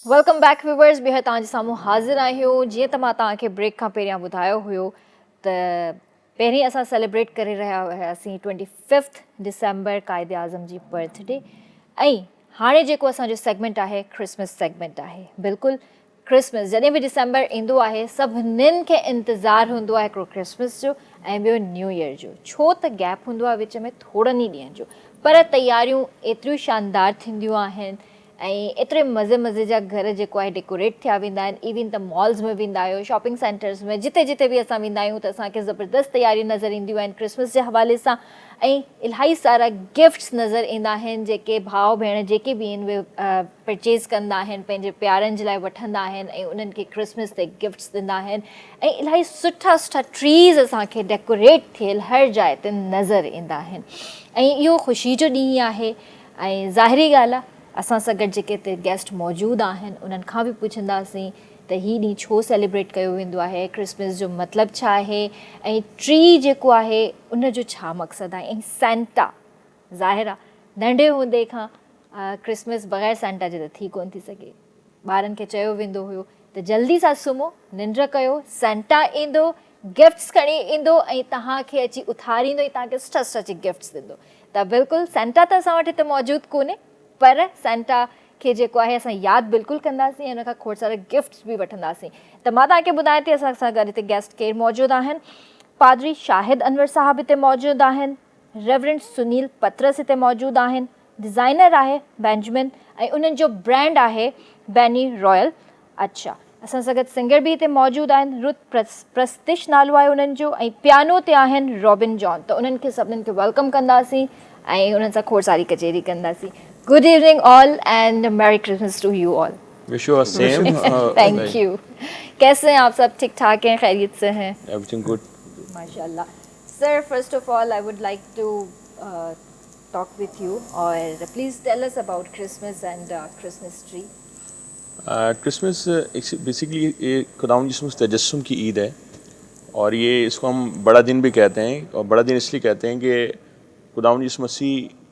Welcome back viewers. ॿीहर तव्हांजे साम्हूं हाज़िर आहियूं। जीअं त मां तव्हांखे ब्रेक खां पहिरियां ॿुधायो हुयो त पहिरीं असां सेलिब्रेट करे रहिया हुआसीं 25 डिसंबर क़ाइदे आज़म जी बर्थडे, ऐं हाणे जेको असांजो सेगमेंट आहे क्रिसमस सेगमेंट आहे। बिल्कुलु क्रिसमस जॾहिं बि डिसंबर ईंदो आहे सभिनीनि खे इंतज़ारु हूंदो आहे हिकिड़ो क्रिसमस जो ऐं ॿियो न्यू ईयर जो। छो त गैप हूंदो आहे विच में थोरनि ई ॾींहंनि जो, पर तयारियूं एतिरियूं शानदार थींदियूं आहिनि ऐं एतिरे मज़े मज़े जा घर जेको आहे डेकोरेट थिया वेंदा आहिनि। इवन त मॉल्स में वेंदा आहियो, शॉपिंग सेंटर्स में, जिते जिते बि असां वेंदा आहियूं त असांखे ज़बरदस्त तयारियूं नज़र ईंदियूं आहिनि क्रिसमस जे हवाले सां। ऐं इलाही सारा गिफ्ट्स नज़र ईंदा आहिनि जेके भाउ भेण जेके बि आहिनि उहे परचेज़ कंदा आहिनि, पंहिंजे प्यारनि जे लाइ वठंदा आहिनि ऐं उन्हनि खे क्रिसमस ते गिफ्ट्स ॾींदा आहिनि। ऐं इलाही सुठा सुठा ट्रीज़ असांखे डेकोरेट थियल हर जाइ ते नज़र ईंदा आहिनि ऐं इहो ख़ुशी जो ॾींहुं आहे। ऐं ज़ाहिरी ॻाल्हि आहे असां सां गॾु जेके हिते गेस्ट मौजूदु आहिनि उन्हनि खां बि पुछंदासीं त हीउ ॾींहुं छो सेलिब्रेट कयो वेंदो आहे, क्रिसमस जो मतिलबु छा आहे ऐं ट्री जेको आहे उनजो छा मक़सदु आहे। ऐं सेंटा ज़ाहिर आहे नंढे हूंदे खां क्रिसमस बग़ैर सेंटा जे त थी कोन थी सघे। ॿारनि खे चयो वेंदो हुयो त जल्दी सां सुम्हो, निंड कयो, सेंटा ईंदो, गिफ्ट्स खणी ईंदो ऐं तव्हांखे अची उथारींदो ऐं तव्हांखे सुठा सुठा गिफ्ट्स ॾींदो। त बिल्कुलु सेंटा त असां वटि हिते मौजूदु कोन्हे, पर सेंटा खे जेको आहे असां यादि बिल्कुलु कंदासीं ऐं हुन खां खोड़ सारा गिफ्ट्स बि वठंदासीं। त मां तव्हांखे ॿुधायां थी असां सां गॾु हिते गेस्ट केरु मौजूदु आहिनि। पादरी शाहिद अनवर साहिबु हिते मौजूदु आहिनि, रेवरेंड सुनील पत्रस हिते मौजूदु आहिनि, डिज़ाइनर आहे बेंजमिन ऐं उन्हनि जो ब्रांड आहे बैनी रॉयल। अच्छा, असां सां गॾु सिंगर बि हिते मौजूदु आहिनि, रुत प्रस्तिश नालो आहे उन्हनि जो, ऐं पियानो ते आहिनि रॉबिन जॉन। त उन्हनि खे सभिनीनि खे वेलकम कंदासीं ऐं उन्हनि सां खोड़ सारी कचेरी कंदासीं। Good evening all and merry Christmas to you all. Wish you same. Thank you. कैसे हैं आप? सब ठीक ठाक हैं, खैरियत से हैं? एवरीथिंग गुड माशाल्लाह। Sir, first of all I would like to talk with you, or please tell us about Christmas and Christmas tree. Christmas basically ये खुदावंद यीशु मसीह तजस्सुम की ईद है, और ये इसको हम बड़ा दिन भी कहते हैं। और बड़ा दिन इसलिए कहते हैं कि खुदावंद यीशु मसीह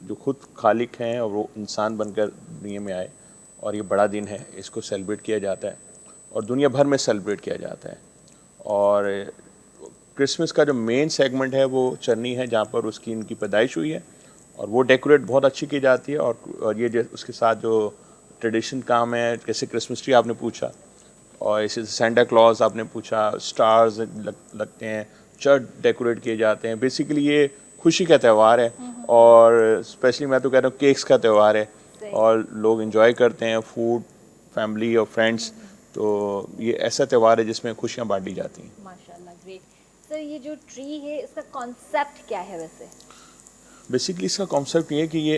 जो खुद खालिक हैं और वो इंसान बनकर दुनिया में आए, और ये बड़ा दिन है, इसको सेलिब्रेट किया जाता है और दुनिया भर में सेलिब्रेट किया जाता है। और क्रिसमस का जो मेन सेगमेंट है वो चरनी है, जहाँ पर उसकी इनकी पैदाइश हुई है, और वो डेकोरेट बहुत अच्छी की जाती है। और ये उसके साथ जो ट्रेडिशन काम है, जैसे क्रिसमस ट्री आपने पूछा, और इसे सेंटा क्लॉज आपने पूछा, स्टार्स लगते हैं, चर्च डेकोरेट किए जाते हैं। बेसिकली ये खुशी का त्यौहार है, और स्पेशली मैं तो कह रहा हूँ केक्स का त्यौहार है, और लोग इन्जॉय करते हैं, फूड, फैमिली और फ्रेंड्स। तो ये ऐसा त्यौहार है जिसमें खुशियाँ बांटी जाती हैं। माशाल्लाह, ग्रेट। सर, ये जो ट्री है इसका कॉन्सेप्ट क्या है वैसे? बेसिकली इसका कॉन्सेप्ट ये है कि ये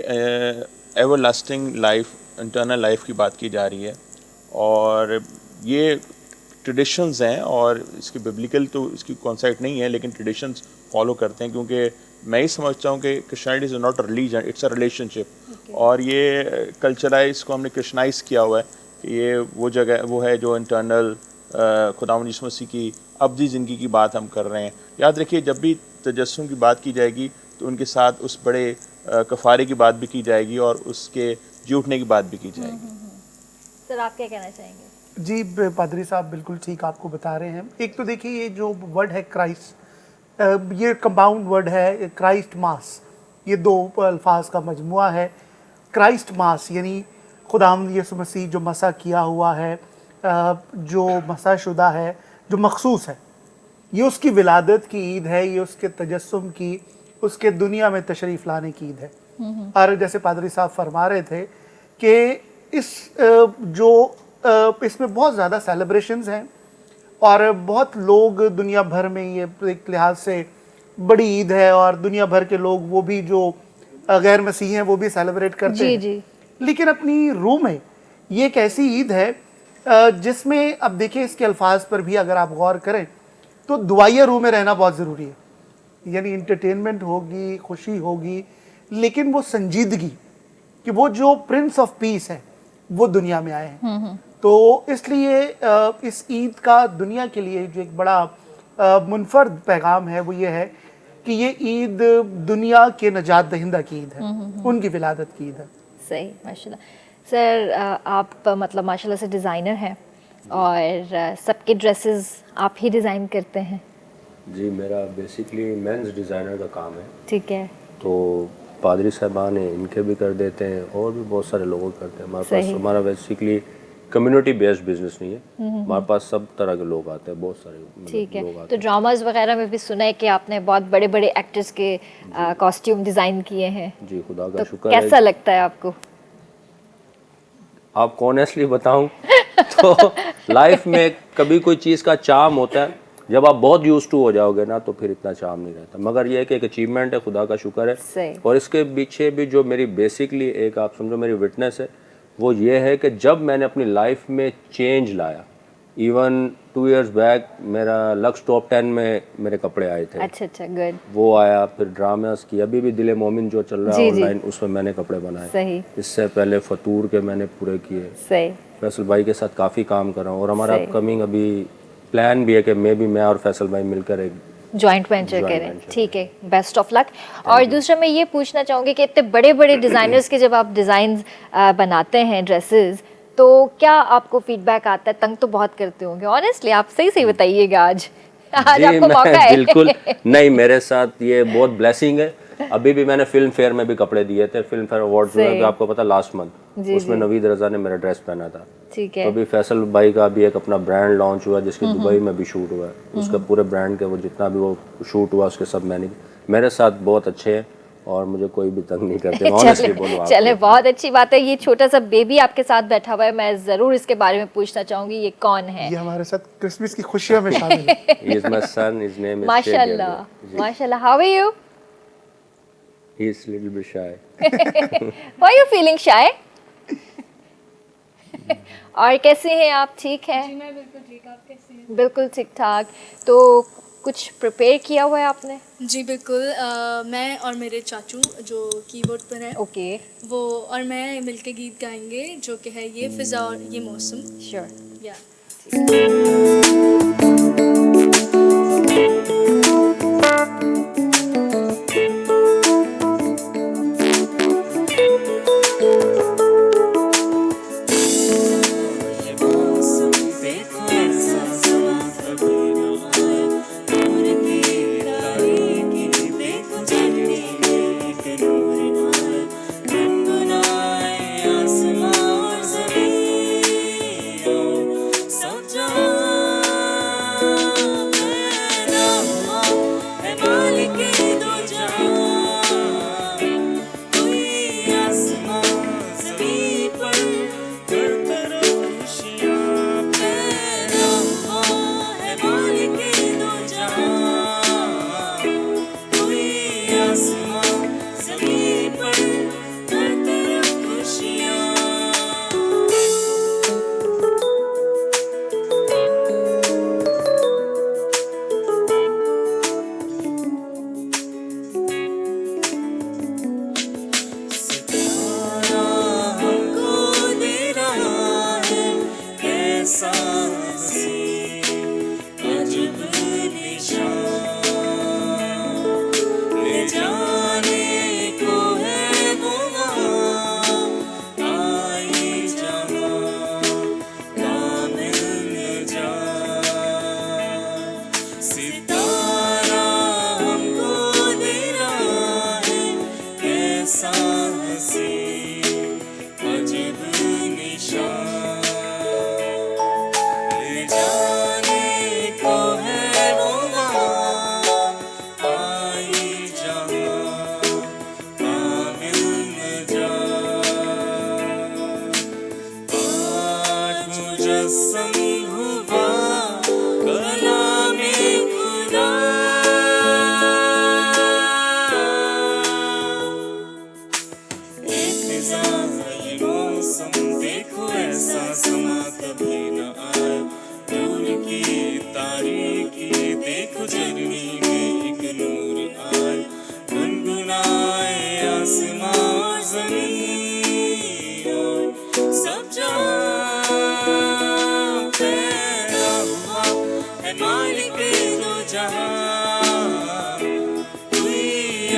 ever lasting life, internal life की बात की जा रही है, और ये ट्रेडिशंस हैं, और इसकी बिब्लिकल तो इसकी कॉन्सेप्ट नहीं है, लेकिन ट्रेडिशंस फॉलो करते हैं, क्योंकि मैं ही समझता हूँ कि Christianity is not a religion, it's a relationship. और ये कल्चराइज को हमने क्रिश्चनाइज किया हुआ है कि ये वो जगह वो है जो इंटरनल खुदावंद यीशु मसीह की अब्दी ज़िंदगी की बात हम कर रहे हैं। याद रखिए, जब भी तजस्सुम की बात की जाएगी तो उनके साथ उस बड़े कफ़ारे की बात भी की जाएगी, और उसके जी उठने की बात भी की जाएगी। सर, आप क्या कहना चाहेंगे? जी पादरी साहब बिल्कुल ठीक आपको बता रहे हैं। एक तो देखिए, ये जो वर्ड है क्राइस्ट, ये कंपाउंड वर्ड है, क्राइस्ट मास, ये दो अल्फाज का मजमुआ है। क्राइस्ट मास यानी खुदावंद यीशु मसीह जो मसा किया हुआ है, जो मसा शुदा है, जो मखसूस है, ये उसकी विलादत की ईद है, ये उसके तजस्सुम की, उसके दुनिया में तशरीफ़ लाने की ईद है। और जैसे पादरी साहब फरमा रहे थे कि इस इसमें बहुत ज़्यादा सेलिब्रेशंस हैं, और बहुत लोग दुनिया भर में, ये एक लिहाज से बड़ी ईद है, और दुनिया भर के लोग, वो भी जो गैर मसीही हैं, वो भी सेलिब्रेट करते हैं। जी। लेकिन अपनी रूह में ये एक ऐसी ईद है जिसमें, अब देखिए इसके अल्फाज पर भी अगर आप गौर करें तो दुआया रूह में रहना बहुत ज़रूरी है। यानी इंटरटेनमेंट होगी, खुशी होगी, लेकिन वो संजीदगी कि वो जो प्रिंस ऑफ पीस है वो दुनिया में आए हैं। तो इसलिए इस ईद का दुनिया के लिए जो एक बड़ा मुनफर्द पैगाम है वो ये है कि ये ईद दुनिया के नजात दहिंदा की ईद है, उनकी विलादत की ईद है। सही, माशाल्लाह। सर आप मतलब माशाल्लाह से डिज़ाइनर हैं और सबके ड्रेसेस आप ही डिज़ाइन करते हैं। जी, मेरा बेसिकली मेंस डिज़ाइनर का काम है। ठीक है। तो पादरी साहबान हैं, इनके भी कर देते हैं और भी बहुत सारे लोगों के करते हैं। हमारे पास सही। हमारा बेसिकली कम्युनिटी बेस्ड बिजनेस नहीं है। हमारे पास सब तरह के लोग आते हैं, बहुत सारे ठीक लोग है। आते तो हैं। ड्रामास वगैरह में भी सुना है कि आपने बहुत बड़े बड़े एक्टर्स के कॉस्ट्यूम डिज़ाइन किए हैं। जी, खुदा का तो शुक्र है। कैसा लगता है आपको? आपको ऑनेस्टली बताऊं तो लाइफ में कभी कोई चीज़ का चार्म होता है, जब आप बहुत यूज टू हो जाओगे ना तो फिर इतना चार्म नहीं रहता। मगर ये है कि एक अचीवमेंट है, खुदा का शुक्र है। सही। और इसके पीछे भी जो मेरी बेसिकली एक आप समझो मेरी विटनेस है, वो ये है कि जब मैंने अपनी लाइफ में चेंज लाया, इवन 2 इयर्स बैक मेरा लक्स टॉप 10 में मेरे कपड़े आए थे। अच्छा अच्छा, गुड। वो आया, फिर ड्रामास की, अभी भी दिले मोमिन जो चल रहा है जी, जी। ऑनलाइन, उसमें मैंने कपड़े बनाए। सही इससे पहले फतूर के मैंने पूरे किए। सही फैसल भाई के साथ काफ़ी काम कर रहा हूँ और हमारा सही। अपकमिंग अभी प्लान भी है कि मैं और फैसल भाई मिलकर एक जॉइंट वेंचर Joint करें। venture ठीक है, बेस्ट ऑफ लक। और दूसरा मैं ये पूछना चाहूँगी कि इतने बड़े बड़े डिज़ाइनर्स के जब आप डिज़ाइन बनाते हैं ड्रेसेस, तो क्या आपको फीडबैक आता है? तंग तो बहुत करते होंगे ऑनेस्टली, आप सही सही बताइएगा आज आज जी, आपको मैं मौका है। बिल्कुल नहीं, मेरे साथ ये बहुत ब्लेसिंग है। अभी भी मैंने फिल्म फेयर में भी कपड़े दिए थे, फिल्म फेयर अवार्ड में सही। भी आपको पता लास्ट मंथ, जी, उसमें जी। नवीद रजा ने मेरा ड्रेस पहना था। ठीक तो है। अभी फैसल भाई का भी एक अपना ब्रांड लॉन्च हुआ जिसके दुबई में भी शूट हुआ है, उसका पूरे ब्रांड के वो जितना भी वो शूट हुआ उसके सब मैंने, मेरे साथ बहुत अच्छे हैं और मुझे कोई भी तंग नहीं करते। ऑनेस्टली बोलूँ आपको। चले, बहुत अच्छी बात है। ये छोटा सा बेबी आपके साथ बैठा हुआ है, मैं ज़रूर इसके बारे में पूछना चाहूँगी, ये कौन है? ये हमारे साथ क्रिसमस की खुशियों में शामिल है। He is my son, his name is माशाल्लाह Shea. माशाल्लाह। How are you? He is little bit shy. Why are you feeling shy? और कैसे हैं आप? ठीक हैं? जी मैं बिल्कुल ठीक, आप कैसे हैं? बिल्कुल ठीक ठाक। तो कुछ प्रिपेयर किया हुआ है आपने? जी बिल्कुल, मैं और मेरे चाचू जो कीबोर्ड पर हैं ओके, वो और मैं मिलके गीत गाएंगे जो कि है ये फ़िज़ा और ये मौसम। श्योर। या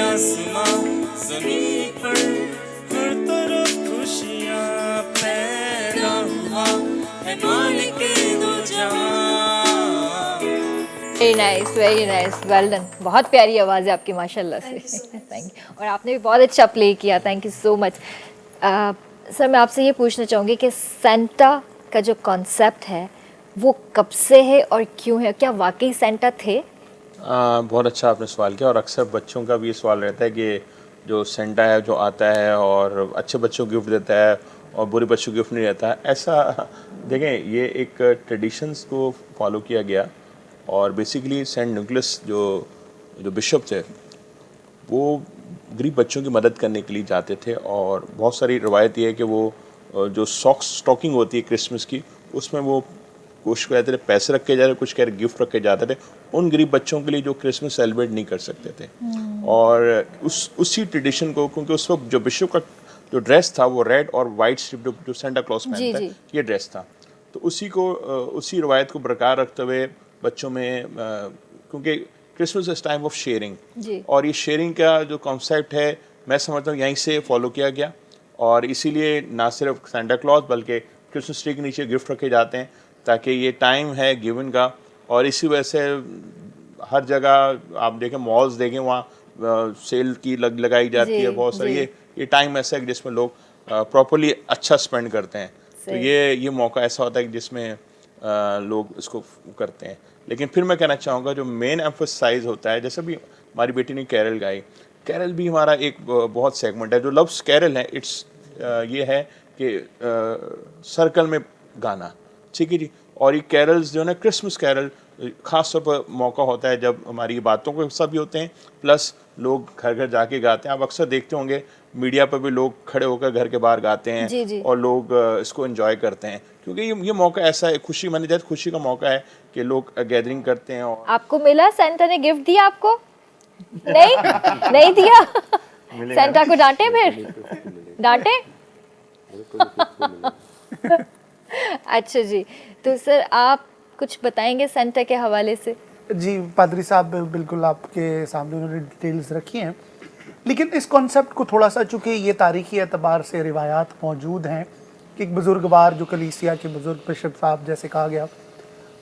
आसमां ज़मीन पर हर तरफ खुशियाँ वेरी नाइस, वेल डन। बहुत प्यारी आवाज़ है आपकी माशाल्लाह से। Thank you. और आपने भी बहुत अच्छा प्ले किया, thank you so much. Sir मैं आपसे ये पूछना चाहूँगी कि सेंटा का जो कॉन्सेप्ट है वो कब से है और क्यों है? क्या वाकई सेंटा थे? बहुत अच्छा आपने सवाल किया, और अक्सर बच्चों का भी ये सवाल रहता है कि जो सेंटा है जो आता है और अच्छे बच्चों को गिफ्ट देता है और बुरे बच्चों को गिफ्ट नहीं देता है, ऐसा देखें ये एक ट्रेडिशंस को फॉलो किया गया। और बेसिकली सेंट निकोलस जो जो बिशप थे वो गरीब बच्चों की मदद करने के लिए जाते थे, और बहुत सारी रवायत ये है कि वो जो स्टॉकिंग होती है क्रिसमस की, उसमें वो कुछ कहते थे पैसे रख के जाते थे, कुछ कह रहे गिफ्ट रख के जाते थे उन गरीब बच्चों के लिए जो क्रिसमस सेलिब्रेट नहीं कर सकते थे। और उसी ट्रेडिशन को, क्योंकि उस वक्त जो बिशप का जो ड्रेस था वो रेड और वाइट स्ट्रिप जो सेंटा क्लॉज पहनता है, जी। ये ड्रेस था। तो उसी रवायत को बरकरार रखते हुए बच्चों में क्योंकि Christmas is time of sharing, जी। और ये शेयरिंग का जो कॉन्सेप्ट है मैं समझता हूँ यहीं से फॉलो किया गया। और इसीलिए ना सिर्फ सेंटा क्लॉज बल्कि क्रिसमस ट्री के नीचे गिफ्ट रखे जाते हैं, ताकि ये टाइम है गिवन का। और इसी वजह से हर जगह आप देखें, मॉल्स देखें, वहाँ सेल की लगाई जाती है बहुत सारी। जी। ये टाइम ऐसा है कि जिसमें लोग प्रॉपरली अच्छा स्पेंड करते हैं। तो सही। ये मौका ऐसा होता है कि जिसमें लोग इसको करते हैं। लेकिन फिर मैं कहना चाहूँगा जो मेन एम्फसाइज होता है, जैसे भी हमारी बेटी ने कैरल गाई, कैरल भी हमारा एक बहुत सेगमेंट है जो लव्स कैरल है। इट्स ये है कि सर्कल में गाना, ठीक है जी। और ये कैरल्स जो है ना, क्रिसमस कैरल ख़ास तौर पर मौका होता है जब हमारी बातों को हिस्सा भी होते हैं, प्लस लोग घर घर जाके गाते हैं। आप अक्सर देखते होंगे मीडिया पर भी लोग खड़े होकर घर के बाहर गाते हैं। जी। और लोग इसको एंजॉय करते हैं, क्योंकि ये मौका ऐसा है, खुशी मानी जाए खुशी का मौका है कि लोग गैदरिंग करते हैं। और आपको मिला, सेंटा ने गिफ्ट दिया आपको? नहीं नहीं दिया? सेंटा को डांटे, फिर डांटे? अच्छा जी, तो सर आप कुछ बताएंगे सेंटा के हवाले से? जी पादरी साहब बिल्कुल आपके सामने उन्होंने डिटेल्स रखी हैं, लेकिन इस कॉन्सेप्ट को थोड़ा सा, चूँकि ये तारीख़ी एतबार से रिवायात मौजूद हैं कि एक बुज़ुर्गवार जो कलीसिया के बुज़ुर्ग बिशप साहब जैसे कहा गया,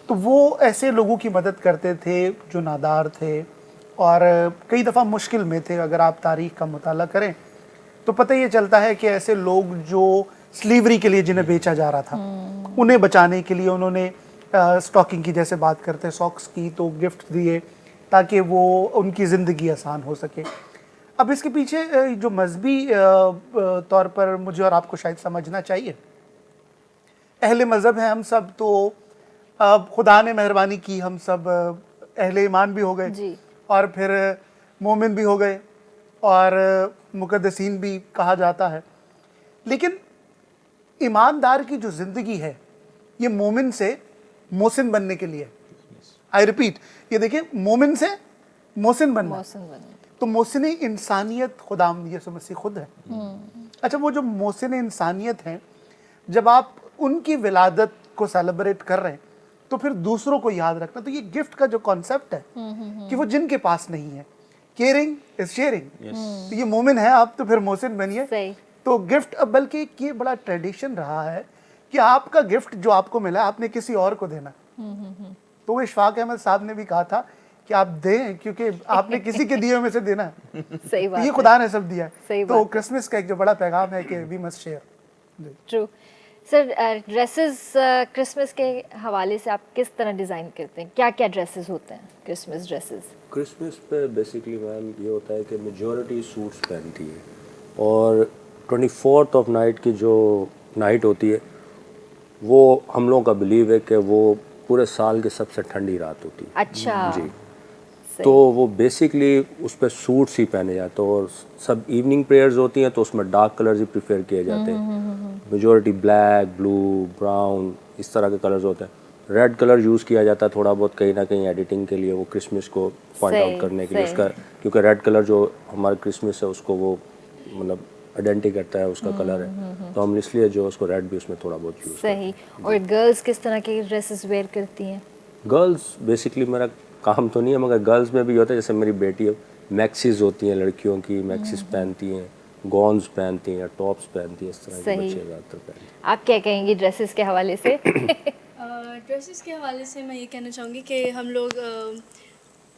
तो वो ऐसे लोगों की मदद करते थे जो नादार थे और कई दफ़ा मुश्किल में थे। अगर आप तारीख़ का मुताला करें तो पता ये चलता है कि ऐसे लोग जो स्लीवरी के लिए जिन्हें बेचा जा रहा था, उन्हें बचाने के लिए उन्होंने स्टॉकिंग की, जैसे बात करते हैं सॉक्स की, तो गिफ्ट दिए ताकि वो उनकी ज़िंदगी आसान हो सके। अब इसके पीछे जो मजहबी तौर पर मुझे और आपको शायद समझना चाहिए, अहले मज़हब हैं हम सब, तो खुदा ने मेहरबानी की, हम सब अहले ईमान भी हो गए और फिर मोमिन भी हो गए और मुकद्दसीन भी कहा जाता है। लेकिन ईमानदार की जो ज़िंदगी है ये मोमिन से मोहसिन बनने के लिए, आई रिपीट, ये देखिए, मोमिन से मोहसिन बनना। तो मोहसिन इंसानियत खुदाम यीशु मसीह खुद है। अच्छा, वो जो मोहसिन इंसानियत हैं, जब आप उनकी विलादत को सेलिब्रेट कर रहे हैं तो फिर दूसरों को याद रखना। तो ये गिफ्ट का जो कॉन्सेप्ट है कि वो जिनके पास नहीं है, केयरिंग इज शेयरिंग, तो ये मोमिन है आप, तो फिर मोहसिन बनिए। तो गिफ्ट, बल्कि ये बड़ा ट्रेडिशन रहा है कि आपका गिफ्ट जो आपको मिला आपने किसी और को देना। तो वो इशफाक अहमद साहब ने भी कहा था कि आप दें, क्योंकि आपने किसी के दिए में से देना है। सही बात, ये खुदा ने सब दिया है। तो बात क्रिसमस का एक जो बड़ा पैगाम है कि we must share. True. Sir dresses Christmas के हवाले से आप किस तरह डिज़ाइन करते हैं? क्या क्या ड्रेसेस होते हैं क्रिसमस ड्रेसेस? क्रिसमस पे बेसिकली मैम ये होता है कि मेजॉरिटी सूट्स पहनती है, और 24th ऑफ नाइट की जो नाइट होती है वो हम लोगों का बिलीव है कि वो पूरे साल की सबसे ठंडी रात होती है। अच्छा जी, तो वो बेसिकली उस पर सूट्स ही पहने जाते हैं, और सब इवनिंग प्रेयर्स होती हैं तो उसमें डार्क कलर्स ही प्रेफर किए जाते हैं। मेजॉरिटी ब्लैक, ब्लू, ब्राउन, इस तरह के कलर्स होते हैं। रेड कलर यूज़ किया जाता है थोड़ा बहुत कहीं ना कहीं एडिटिंग के लिए, वो क्रिसमस को पॉइंट आउट करने के लिए उसका, क्योंकि रेड कलर जो हमारा क्रिसमस है उसको वो मतलब आइडेंटिटी करता है, उसका कलर है, तो हम इसलिए जो उसको रेड भी उसमें थोड़ा बहुत यूज़। सही। और गर्ल्स किस तरह के ड्रेसेस वेयर करती हैं? गर्ल्स बेसिकली मेरा काम तो नहीं है, मगर गर्ल्स में भी होता है, जैसे मेरी बेटी है, मैक्सीज होती हैं लड़कियों की, मैक्सीज पहनती हैं, गॉन्स पहनती हैं, टॉप्स पहनती हैं, इस तरह के बच्चे ज़्यादातर पहनते हैं। आप क्या कहेंगी ड्रेसेस के हवाले से? ड्रेसेस के हवाले से मैं ये कहना चाहूँगी कि हम लोग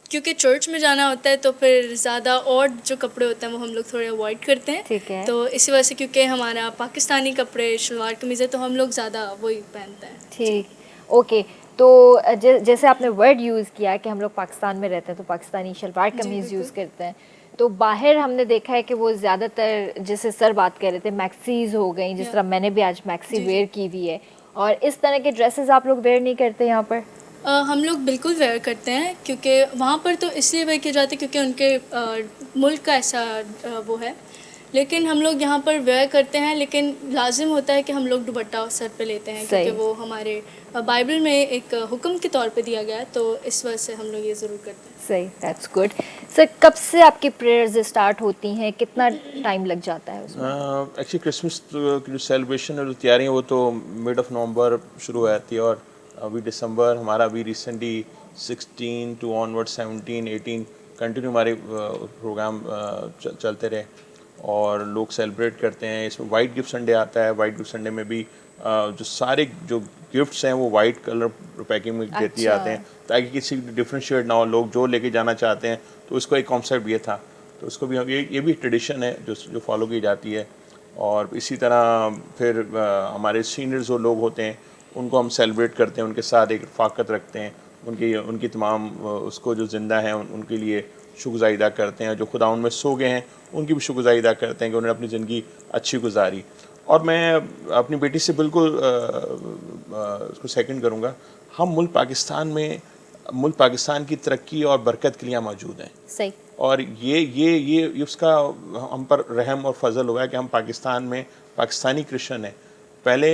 क्योंकि चर्च में जाना होता है तो फिर ज़्यादा और जो कपड़े होते हैं वो हम लोग थोड़े अवॉइड करते हैं। ठीक है। तो इसी वजह से क्योंकि हमारा पाकिस्तानी कपड़े शलवार कमीज़ है तो हम लोग ज़्यादा वही पहनते हैं। ठीक, ओके। तो जैसे आपने वर्ड यूज़ किया कि हम लोग पाकिस्तान में रहते हैं तो पाकिस्तानी शलवार कमीज़ यूज़ करते हैं, तो बाहर हमने देखा है कि वो ज़्यादातर, जैसे सर बात कर रहे थे, मैक्सीज हो गई, जिस तरह मैंने भी आज मैक्सी वेयर की हुई है, और इस तरह के ड्रेसेस आप लोग वेयर नहीं करते यहाँ पर? हम लोग बिल्कुल वेयर करते हैं क्योंकि वहाँ पर तो इसलिए वेयर किए जाते हैं क्योंकि उनके मुल्क का ऐसा वो है, लेकिन हम लोग यहाँ पर वेयर करते हैं, लेकिन लाजिम होता है कि हम लोग दुपट्टा सर पे लेते हैं क्योंकि वो हमारे बाइबल में एक हुक्म के तौर पे दिया गया है, तो इस वजह से हम लोग ये ज़रूर करते हैं। सही, दैट्स गुड। सर, कब से आपकी प्रेयर्स स्टार्ट होती हैं, कितना टाइम लग जाता है उसमें? एक्चुअली क्रिसमस की जो सेलिब्रेशन और जो तैयारियाँ वो तो मिड ऑफ नवंबर शुरू हो जाती है, और अभी दिसंबर हमारा अभी रिसेंटली 16 टू ऑनवर्ड 17 18 कंटिन्यू हमारे प्रोग्राम चलते रहे और लोग सेलिब्रेट करते हैं। इसमें वाइट गिफ्ट संडे आता है। वाइट गिफ्ट संडे में भी जो सारे जो गिफ्ट्स हैं वो वाइट कलर पैकिंग में देती आते हैं ताकि किसी डिफ्रेंशिएट ना हो। लोग जो लेके जाना चाहते हैं, तो उसको एक कॉन्सेप्ट ये था, तो उसको भी हम ये भी ट्रेडिशन है जो फॉलो की जाती है। और इसी तरह फिर हमारे सीनियर्स जो लोग होते हैं उनको हम सेलिब्रेट करते हैं, उनके साथ एक रफ़ाकत रखते हैं, उनकी तमाम उसको जो ज़िंदा हैं उनके लिए शुक्रगुज़ारी अदा करते हैं। जो खुदा उनमें सो गए हैं उनकी भी शुक्रगुज़ारी अदा करते हैं कि उन्होंने अपनी ज़िंदगी अच्छी गुजारी। और मैं अपनी बेटी से बिल्कुल उसको सेकंड करूँगा, हम मुल्क पाकिस्तान की तरक्की और बरकत के लिए यहाँ मौजूद हैं। सही। और ये उसका हम पर रहम और फजल हुआ है कि हम पाकिस्तान में पाकिस्तानी क्रिश्चियन हैं। पहले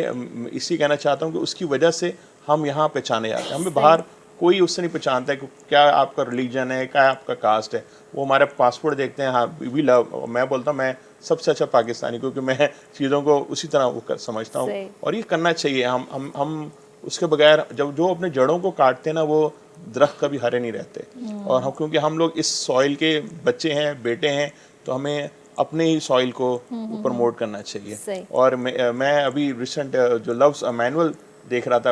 इसी कहना चाहता हूँ कि उसकी वजह से हम यहाँ पहचाने जाते हैं। हमें बाहर कोई उससे नहीं पहचानता है कि क्या आपका रिलीजन है, क्या आपका कास्ट है। वो हमारे पासपोर्ट देखते हैं, हाँ वी लव। मैं बोलता हूँ मैं सबसे अच्छा पाकिस्तानी, क्योंकि मैं चीज़ों को उसी तरह समझता हूँ और ये करना चाहिए। हम उसके बगैर जब जो अपने जड़ों को काटते हैं ना, वो दरख्त कभी हरे नहीं रहते। और हम क्योंकि हम लोग इस सॉइल के बच्चे हैं, बेटे हैं, तो हमें अपने ही सॉइल को प्रमोट करना चाहिए। और मैं अभी रिसेंट जो लव्स मैनुअल देख रहा था,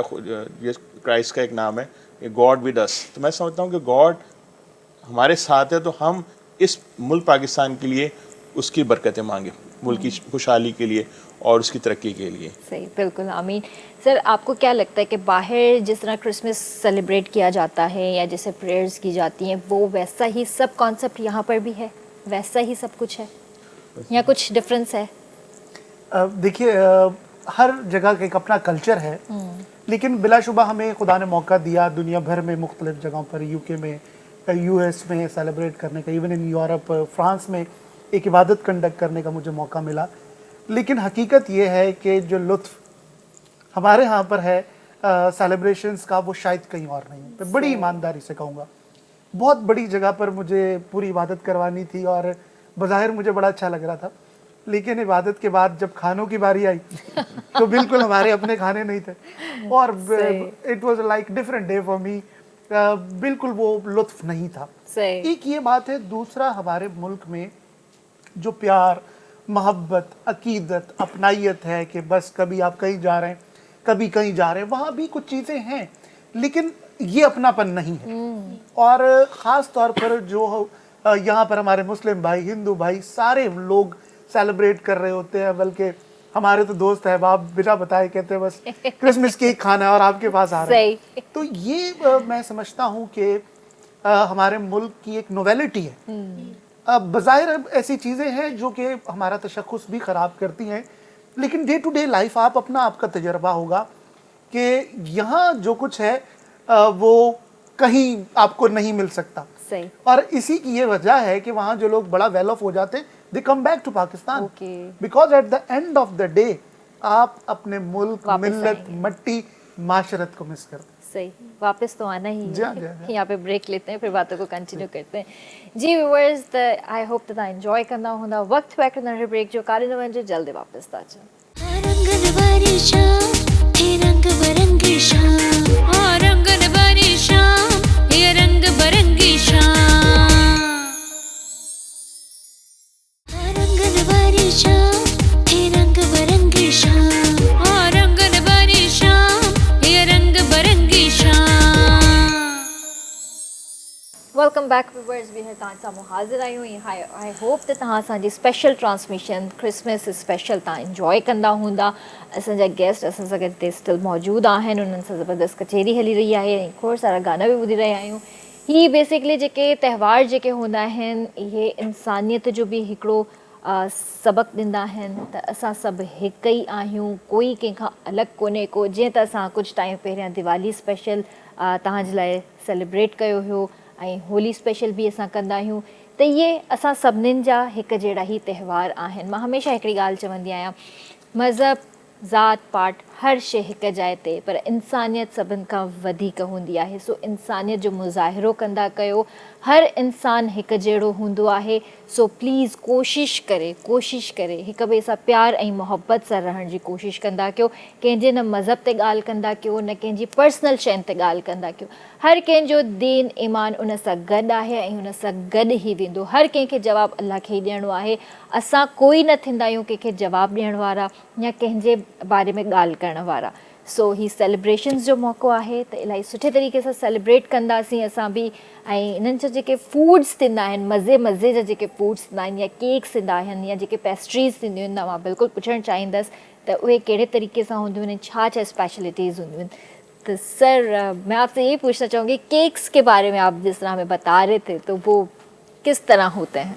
ये क्राइस्ट का एक नाम है, गॉड विद अस। तो मैं समझता हूँ कि गॉड हमारे साथ है, तो हम इस मुल्क पाकिस्तान के लिए उसकी बरकतें मांगे, मुल्क की खुशहाली के लिए और उसकी तरक्की के लिए। सही, बिल्कुल, आमीन। सर, आपको क्या लगता है कि बाहर जिस तरह क्रिसमस सेलिब्रेट किया जाता है या जैसे प्रेयर्स की जाती हैं, वो वैसा ही सब कॉन्सेप्ट यहाँ पर भी है, वैसा ही सब कुछ है या कुछ डिफरेंस है? देखिए, हर जगह का एक अपना कल्चर है, लेकिन बिलाशुबा हमें खुदा ने मौका दिया दुनिया भर में मुख्तलिफ जगहों पर, यूके में, यूएस में सेलिब्रेट करने का, इवन इन यूरोप, फ्रांस में एक इबादत कंडक्ट करने का मुझे मौका मिला। लेकिन हकीकत ये है कि जो लुत्फ़ हमारे यहाँ पर है सेलिब्रेशंस का, वो शायद कहीं और नहीं है। मैं बड़ी ईमानदारी से कहूँगा, बहुत बड़ी जगह पर मुझे पूरी इबादत करवानी थी और बज़ाहिर मुझे बड़ा अच्छा लग रहा था, लेकिन इबादत के बाद जब खानों की बारी आई तो बिल्कुल हमारे अपने खाने नहीं थे और it was like different day for me. बिल्कुल वो लुत्फ़ नहीं था। एक ये बात है। दूसरा, हमारे मुल्क में जो प्यार, मोहब्बत, अकीदत, अपनाइयत है कि बस कभी आप कहीं जा रहे हैं, कभी कहीं जा रहे हैं, वहाँ भी कुछ चीज़ें हैं, लेकिन ये अपनापन नहीं है। और ख़ास तौर पर जो यहाँ पर हमारे मुस्लिम भाई, हिंदू भाई, सारे लोग सेलिब्रेट कर रहे होते हैं। बल्कि हमारे तो दोस्त है, आप बिना बताए कहते हैं बस क्रिसमस केक खाना है और आपके पास आ रहे हैं। तो ये मैं समझता हूँ कि हमारे मुल्क की एक नोवेलिटी है। बज़ाहिर ऐसी चीज़ें हैं जो कि हमारा तशख़्ख़ुस भी ख़राब करती हैं, लेकिन डे टू डे लाइफ आपका तजर्बा होगा कि यहाँ जो कुछ है वो कहीं आपको नहीं मिल सकता। सही। और इसी की ये वजह है कि वहाँ जो लोग बड़ा वेल ऑफ हो जाते हैं, they come back to Pakistan, because at the end of the day आप अपने मुल्क, मिल्लत, मट्टी, माशरत को मिस करते हैं। सही, वापस तो आना ही है। यहाँ पे ब्रेक लेते हैं, फिर बातों को कंटिन्यू करते हैं। जी viewers, I hope that enjoy करना होना वक्त है करना ब्रेक जो काली नवंजो जल्दी वापस ताजा रंग बरंगी शाम, वेलकम बैक व्यूअर्स बि तव्हां साम्हूं हाज़िर आहियूं आई होप त तव्हां असांजी स्पेशल ट्रांसमिशन क्रिसमस स्पेशल तव्हां इंजॉय कंदा हूंदा। असांजा गेस्ट असां सां गॾु हिते स्टिल मौजूदु आहिनि, उन्हनि सां ज़बरदस्त कचेरी हली रही आहे ऐं खोड़ सारा गाना बि ॿुधी रहिया आहियूं। ही बेसिकली जेके त्यौहार जेके हूंदा आहिनि इहे इंसानियत जो बि हिकिड़ो सबक़ु ॾींदा आहिनि त असां सभु हिकु ई आहियूं, कोई कंहिंखां अलॻि कोन्हे को। जीअं त असां कुझु टाइम पहिरियां दिवाली स्पेशल तव्हांजे लाइ सेलिब्रेट कयो हुयो ऐं होली स्पेशल बि असां कंदा आहियूं, त इहे असां सभिनीनि जा हिकु जहिड़ा ई त्यौहार आहिनि। मां हमेशह हिकिड़ी ॻाल्हि चवंदी आहियां, मज़हब ज़ात पात हर शइ हिकु जाइ ते, पर इंसानियत सभिनि खां वधीक हूंदी आहे। सो इंसानियत जो मुज़ाहिरो कंदा कयो। हर इंसानु हिकु जहिड़ो हूंदो आहे। सो प्लीज़ कोशिशि करे हिक ॿिए सां प्यार ऐं मुहबत सां रहण जी कोशिशि कंदा कयो। कंहिंजे न मज़हब ते ॻाल्हि कंदा कयो, न कंहिंजी पर्सनल शयुनि ते ॻाल्हि कंदा कयो। हर कंहिंजो दीन ईमान उन सां गॾु आहे ऐं उन सां गॾु ई वेंदो। हर कंहिंखे जवाबु अलाह खे ई ॾियणो आहे। असां कोई न थींदा आहियूं कंहिंखे जवाबु ॾियण वारा या कंहिंजे बारे में ॻाल्हि करण वारा। सो ही सेलिब्रेशन्स जो मौक़ो आहे त इलाही सुठे तरीक़े सां सेलिब्रेट कंदासीं असां बि। ऐं इन्हनि जा जेके फूड्स थींदा आहिनि, मज़े जा जेके फूड्स थींदा आहिनि या केक्स थींदा आहिनि या जेके पेस्ट्रीज़ थींदियूं आहिनि, त मां बिल्कुलु पुछणु चाहींदसि त उहे कहिड़े तरीक़े सां हूंदियूं आहिनि, छा स्पेशलिटीज़ हूंदियूं आहिनि। तो सर मैं आपसे ये पूछना चाहूँगी केक्स के बारे में, आप जिस तरह हमें बता रहे थे तो वो किस तरह होते हैं?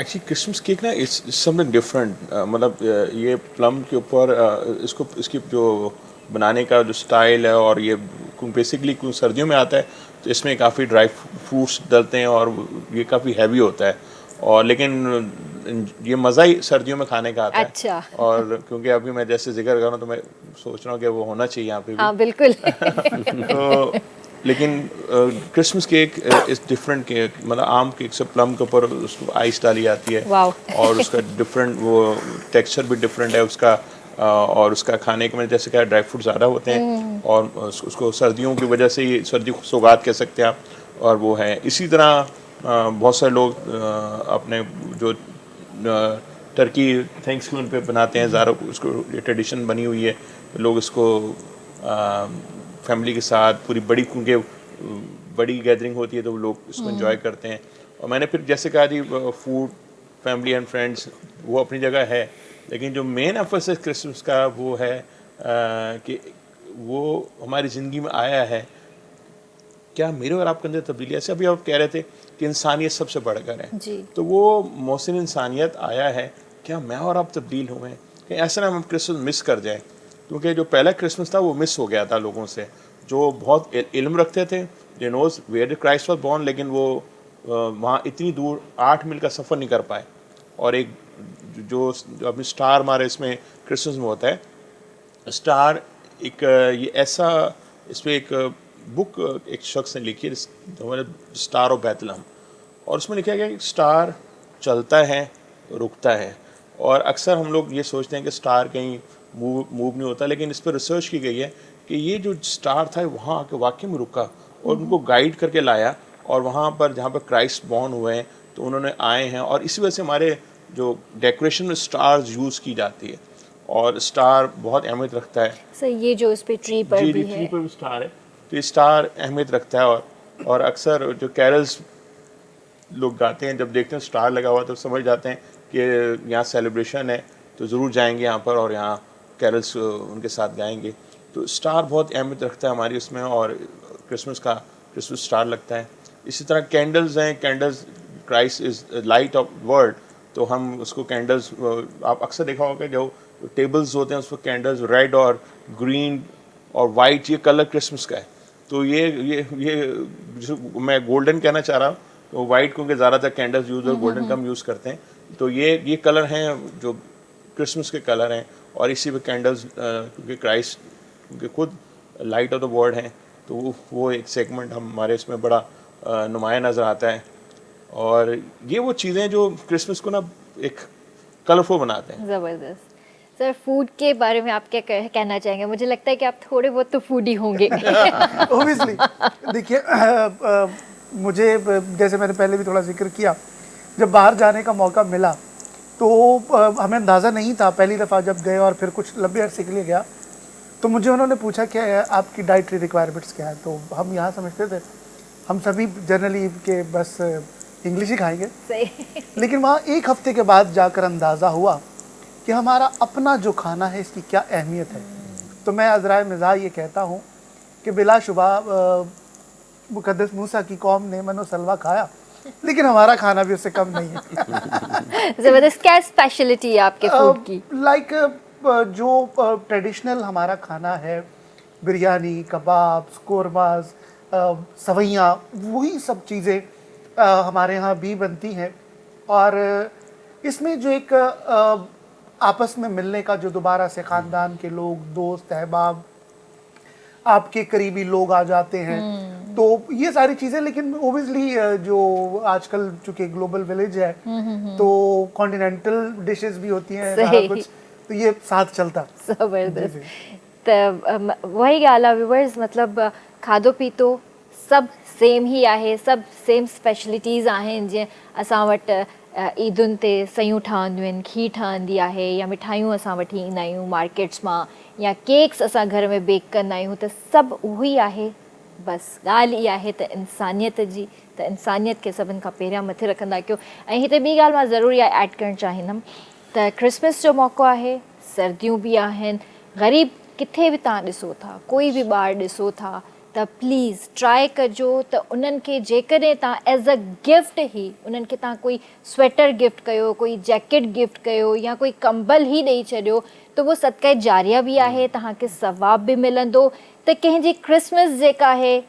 एक्चुअली क्रिसमस केक ना इट्स समथिंग डिफरेंट। मतलब ये प्लम के ऊपर इसकी जो बनाने का जो स्टाइल है, और ये बेसिकली सर्दियों में आता है तो इसमें काफ़ी ड्राई फ्रूट्स डलते हैं और ये काफ़ी हैवी होता है। और लेकिन ये मज़ा ही सर्दियों में खाने का आता है। अच्छा। और क्योंकि अभी मैं जैसे जिक्र कर रहा हूँ तो मैं सोच रहा हूँ कि वो होना चाहिए यहाँ पे भी। हाँ बिल्कुल। तो लेकिन Christmas cake is different cake. मतलब आम केक से प्लम के ऊपर उसको आइस डाली जाती है। वाओ। और उसका डिफरेंट वो टेक्सचर भी डिफरेंट है उसका। और उसका खाने के में जैसे क्या ड्राई फ्रूट ज़्यादा होते हैं, और उसको सर्दियों की वजह से ही सर्दी सौगात कह सकते हैं आप। और वो है इसी तरह बहुत सारे लोग अपने जो टर्की थैंक्सगिविंग पे बनाते हैं, ज़्यादा उसको ये ट्रेडिशन बनी हुई है। लोग इसको फैमिली के साथ पूरी बड़ी, क्योंकि बड़ी गैदरिंग होती है तो लोग इसको एंजॉय करते हैं। और मैंने फिर जैसे कहा जी, फूड फैमिली एंड फ्रेंड्स वो अपनी जगह है, लेकिन जो मेन एम्फेसिस क्रिसमस का वो है कि वो हमारी ज़िंदगी में आया है। क्या मेरे और आपके अंदर तब्दीली, ऐसे अभी आप कह रहे थे कि इंसानियत सबसे बढ़कर है जी। तो वो मोहसिन इंसानियत आया है। क्या मैं और आप तब्दील हुए हैं? कहीं ऐसा ना हम क्रिसमस मिस कर जाएं, क्योंकि जो पहला क्रिसमस था वो मिस हो गया था लोगों से, जो बहुत इल्म रखते थे, they knows where Christ was born, लेकिन वो वहाँ इतनी दूर 8 मील का सफ़र नहीं कर पाए। और एक जो अपनी स्टार हमारे इसमें क्रिसमस में होता है, स्टार एक ये ऐसा, इस पर एक बुक एक शख्स ने लिखी है हमारे स्टार ऑफ बैतलहम, और उसमें लिखा गया कि स्टार चलता है, रुकता है। और अक्सर हम लोग ये सोचते हैं कि स्टार कहीं मूव नहीं होता, लेकिन इस पर रिसर्च की गई है कि ये जो स्टार था वहाँ आके वाकई में रुका और उनको गाइड करके लाया, और वहाँ पर जहाँ पर क्राइस्ट बॉर्न हुए हैं तो उन्होंने आए हैं। और इसी वजह से हमारे जो डेकोरेशन में स्टार्स यूज़ की जाती है, और स्टार बहुत अहमियत रखता है। सर ये जो इस पे ट्री पर जी भी ट्री है, पर भी स्टार है, तो ये स्टार अहमियत रखता है। और अक्सर जो कैरल्स लोग गाते हैं, जब देखते हैं स्टार लगा हुआ तो समझ जाते हैं कि यहाँ सेलिब्रेशन है, तो ज़रूर जाएंगे यहाँ पर और यहाँ कैरल्स उनके साथ गाएंगे। तो स्टार बहुत अहमियत रखता है हमारी उसमें, और क्रिसमस स्टार लगता है। इसी तरह कैंडल्स हैं, candles Christ is light of world, तो हम उसको कैंडल्स, आप अक्सर देखा होगा जो टेबल्स होते हैं उस पर कैंडल्स रेड और ग्रीन और वाइट, ये कलर क्रिसमस का है। तो ये जो मैं गोल्डन कहना चाह रहा हूँ, तो वाइट क्योंकि ज़्यादातर कैंडल्स यूज़ और गोल्डन कम यूज़ करते हैं, तो ये कलर हैं जो क्रिसमस के कलर हैं। और इसी पे कैंडल्स क्योंकि क्राइस्ट क्योंकि खुद लाइट ऑफ द वर्ल्ड हैं, तो वो एक सेगमेंट हमारे इसमें बड़ा नुमाया नज़र आता है। और ये वो चीज़ें जो क्रिसमस को ना एक कलरफुल बनाते हैं। ज़बरदस्त। सर फूड के बारे में आप क्या कहना चाहेंगे? मुझे लगता है कि आप थोड़े बहुत तो फूडी होंगे। ओबियसली देखिए, मुझे जैसे मैंने पहले भी थोड़ा जिक्र किया, जब बाहर जाने का मौका मिला तो हमें अंदाज़ा नहीं था, पहली दफ़ा जब गए और फिर कुछ लंबे अरसे के लिए गया तो मुझे उन्होंने पूछा क्या आपकी डाइटरी रिक्वायरमेंट्स क्या है। तो हम यहाँ समझते थे हम सभी जनरली के बस इंग्लिश ही खाएंगे, सही। लेकिन वहाँ एक हफ्ते के बाद जाकर अंदाज़ा हुआ कि हमारा अपना जो खाना है इसकी क्या अहमियत है। तो मैं अज़राए मिज़ाह ये कहता हूँ कि बिलाशुबा मुक़द्दस मूसा की कौम ने मनो सलवा खाया, लेकिन हमारा खाना भी उससे कम नहीं है। जबरदस्त। क्या स्पेशलिटी है आपके फूड की? लाइक जो ट्रेडिशनल हमारा खाना है, बिरयानी, कबाब, कोरमाज, सवैयाँ, वही सब चीज़ें हमारे यहाँ भी बनती हैं। और इसमें जो एक आपस में मिलने का जो दोबारा से ख़ानदान के लोग, दोस्त, अहबाब, आपके करीबी लोग आ जाते हैं, तो ये सारी चीज़ें। लेकिन ओबियसली जो आजकल चूँकि ग्लोबल विलेज है तो कॉन्टिनेंटल डिशेस भी होती हैं, सारा कुछ, तो ये साथ चलता। ज़बरदस्त। त वही ॻाल्हि आहे व्यूअर्स, मतिलबु खाधो पीतो सभु सेम ई आहे, सभु सेम स्पेशलिटीज़ आहिनि। जीअं असां वटि ईदुनि ते सयूं ठहंदियूं आहिनि, खीर ठहंदी आहे, या मिठाइयूं असां वठी ईंदा आहियूं मार्केट्स मां, या केक्स असां घर में बेक कंदा आहियूं, त सभु उहो ई आहे। बसि ॻाल्हि इहा आहे त इंसानियत जी, त इंसानियत खे सभिनि खां पहिरियां मथे रखंदा कयो। ऐं हिते ॿी ॻाल्हि मां ज़रूरी आहे ऐड करणु चाहींदमि त क्रिसमस जो मौक़ो आहे, सर्दियूं बि आहिनि, ग़रीब किथे बि तव्हां ॾिसो था, कोई बि ॿारु ॾिसो था, त प्लीज़ ट्राए कजो त उन्हनि खे जेकॾहिं तव्हां एज़ अ गिफ्ट ई उन्हनि खे तव्हां कोई स्वेटर गिफ्ट कयो, कोई जैकेट गिफ्ट कयो, या कोई कंबल ई ॾेई छॾियो, त उहो सदक़े जारिया बि आहे, तव्हांखे सवाब बि मिलंदो। त कंहिंजी क्रिसमस जेका आहे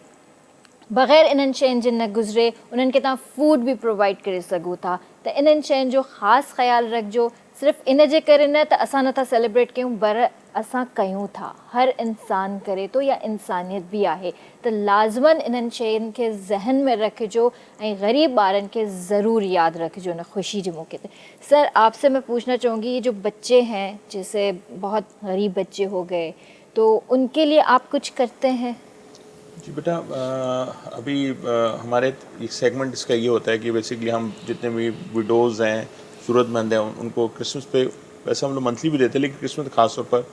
बग़ैर इन्हनि शयुनि जे न गुज़रे, उन्हनि खे तव्हां फूड बि प्रोवाइड करे सघो था। त इन्हनि शयुनि जो ख़ासि ख़्यालु रखिजो। सिर्फ़ु इन जे करे न त असां नथा सेलिब्रेट कयूं, पर असां कयूं था, हर इंसान करे थो, या इंसानियत बि आहे। त लाज़मन इन्हनि शयुनि खे ज़हन में रखिजो ऐं ग़रीब ॿारनि खे ज़रूरु यादि रखिजो न ख़ुशी जे मौके ते। सर, आपसे मैं पूछना चाहूँगी, ये जो बच्चे हैं, जैसे बहुत गरीब बच्चे हो गए, तो उनके लिए आप कुछ करते हैं? जी बेटा, अभी हमारे एक सेगमेंट इसका ये होता है कि बेसिकली हम जितने भी विडोज़ हैं, ज़रूरतमंद हैं, उनको क्रिसमस पे वैसे हम लोग मंथली भी देते हैं, लेकिन क्रिसमस ख़ास तौर पर।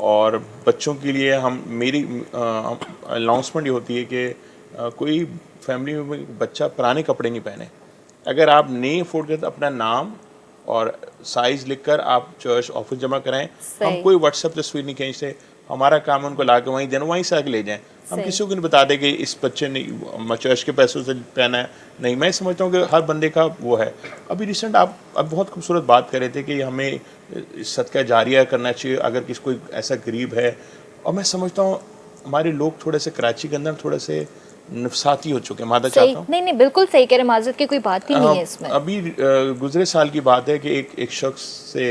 और बच्चों के लिए हम मेरी अनाउंसमेंट ये होती है कि कोई फैमिली में बच्चा पुराने कपड़े नहीं पहने। अगर आप नहीं अफोर्ड करते, अपना नाम और साइज़ लिखकर आप चर्च ऑफिस जमा कराएं। हम कोई व्हाट्सएप तस्वीर नहीं खींचते, हमारा काम है उनको ला के वहीं देना, वहीं से आके ले जाएं। हम किसी को नहीं बता दें कि इस बच्चे ने चर्च के पैसों से पहना है, नहीं। मैं समझता हूँ कि हर बंदे का वो है। अभी रिसेंट आप अब बहुत खूबसूरत बात कर रहे थे कि हमें सदका जारिया करना चाहिए अगर किसी कोई ऐसा गरीब है। और मैं समझता हूँ हमारे लोग थोड़े से कराची के अंदर थोड़े से नफसाती हो चुके हैं। मादा चाहता हूँ, नहीं, बिल्कुल सही कह रहे, माजरत की कोई बात ही नहीं है इसमें। अभी गुजरे साल की बात है कि एक शख्स से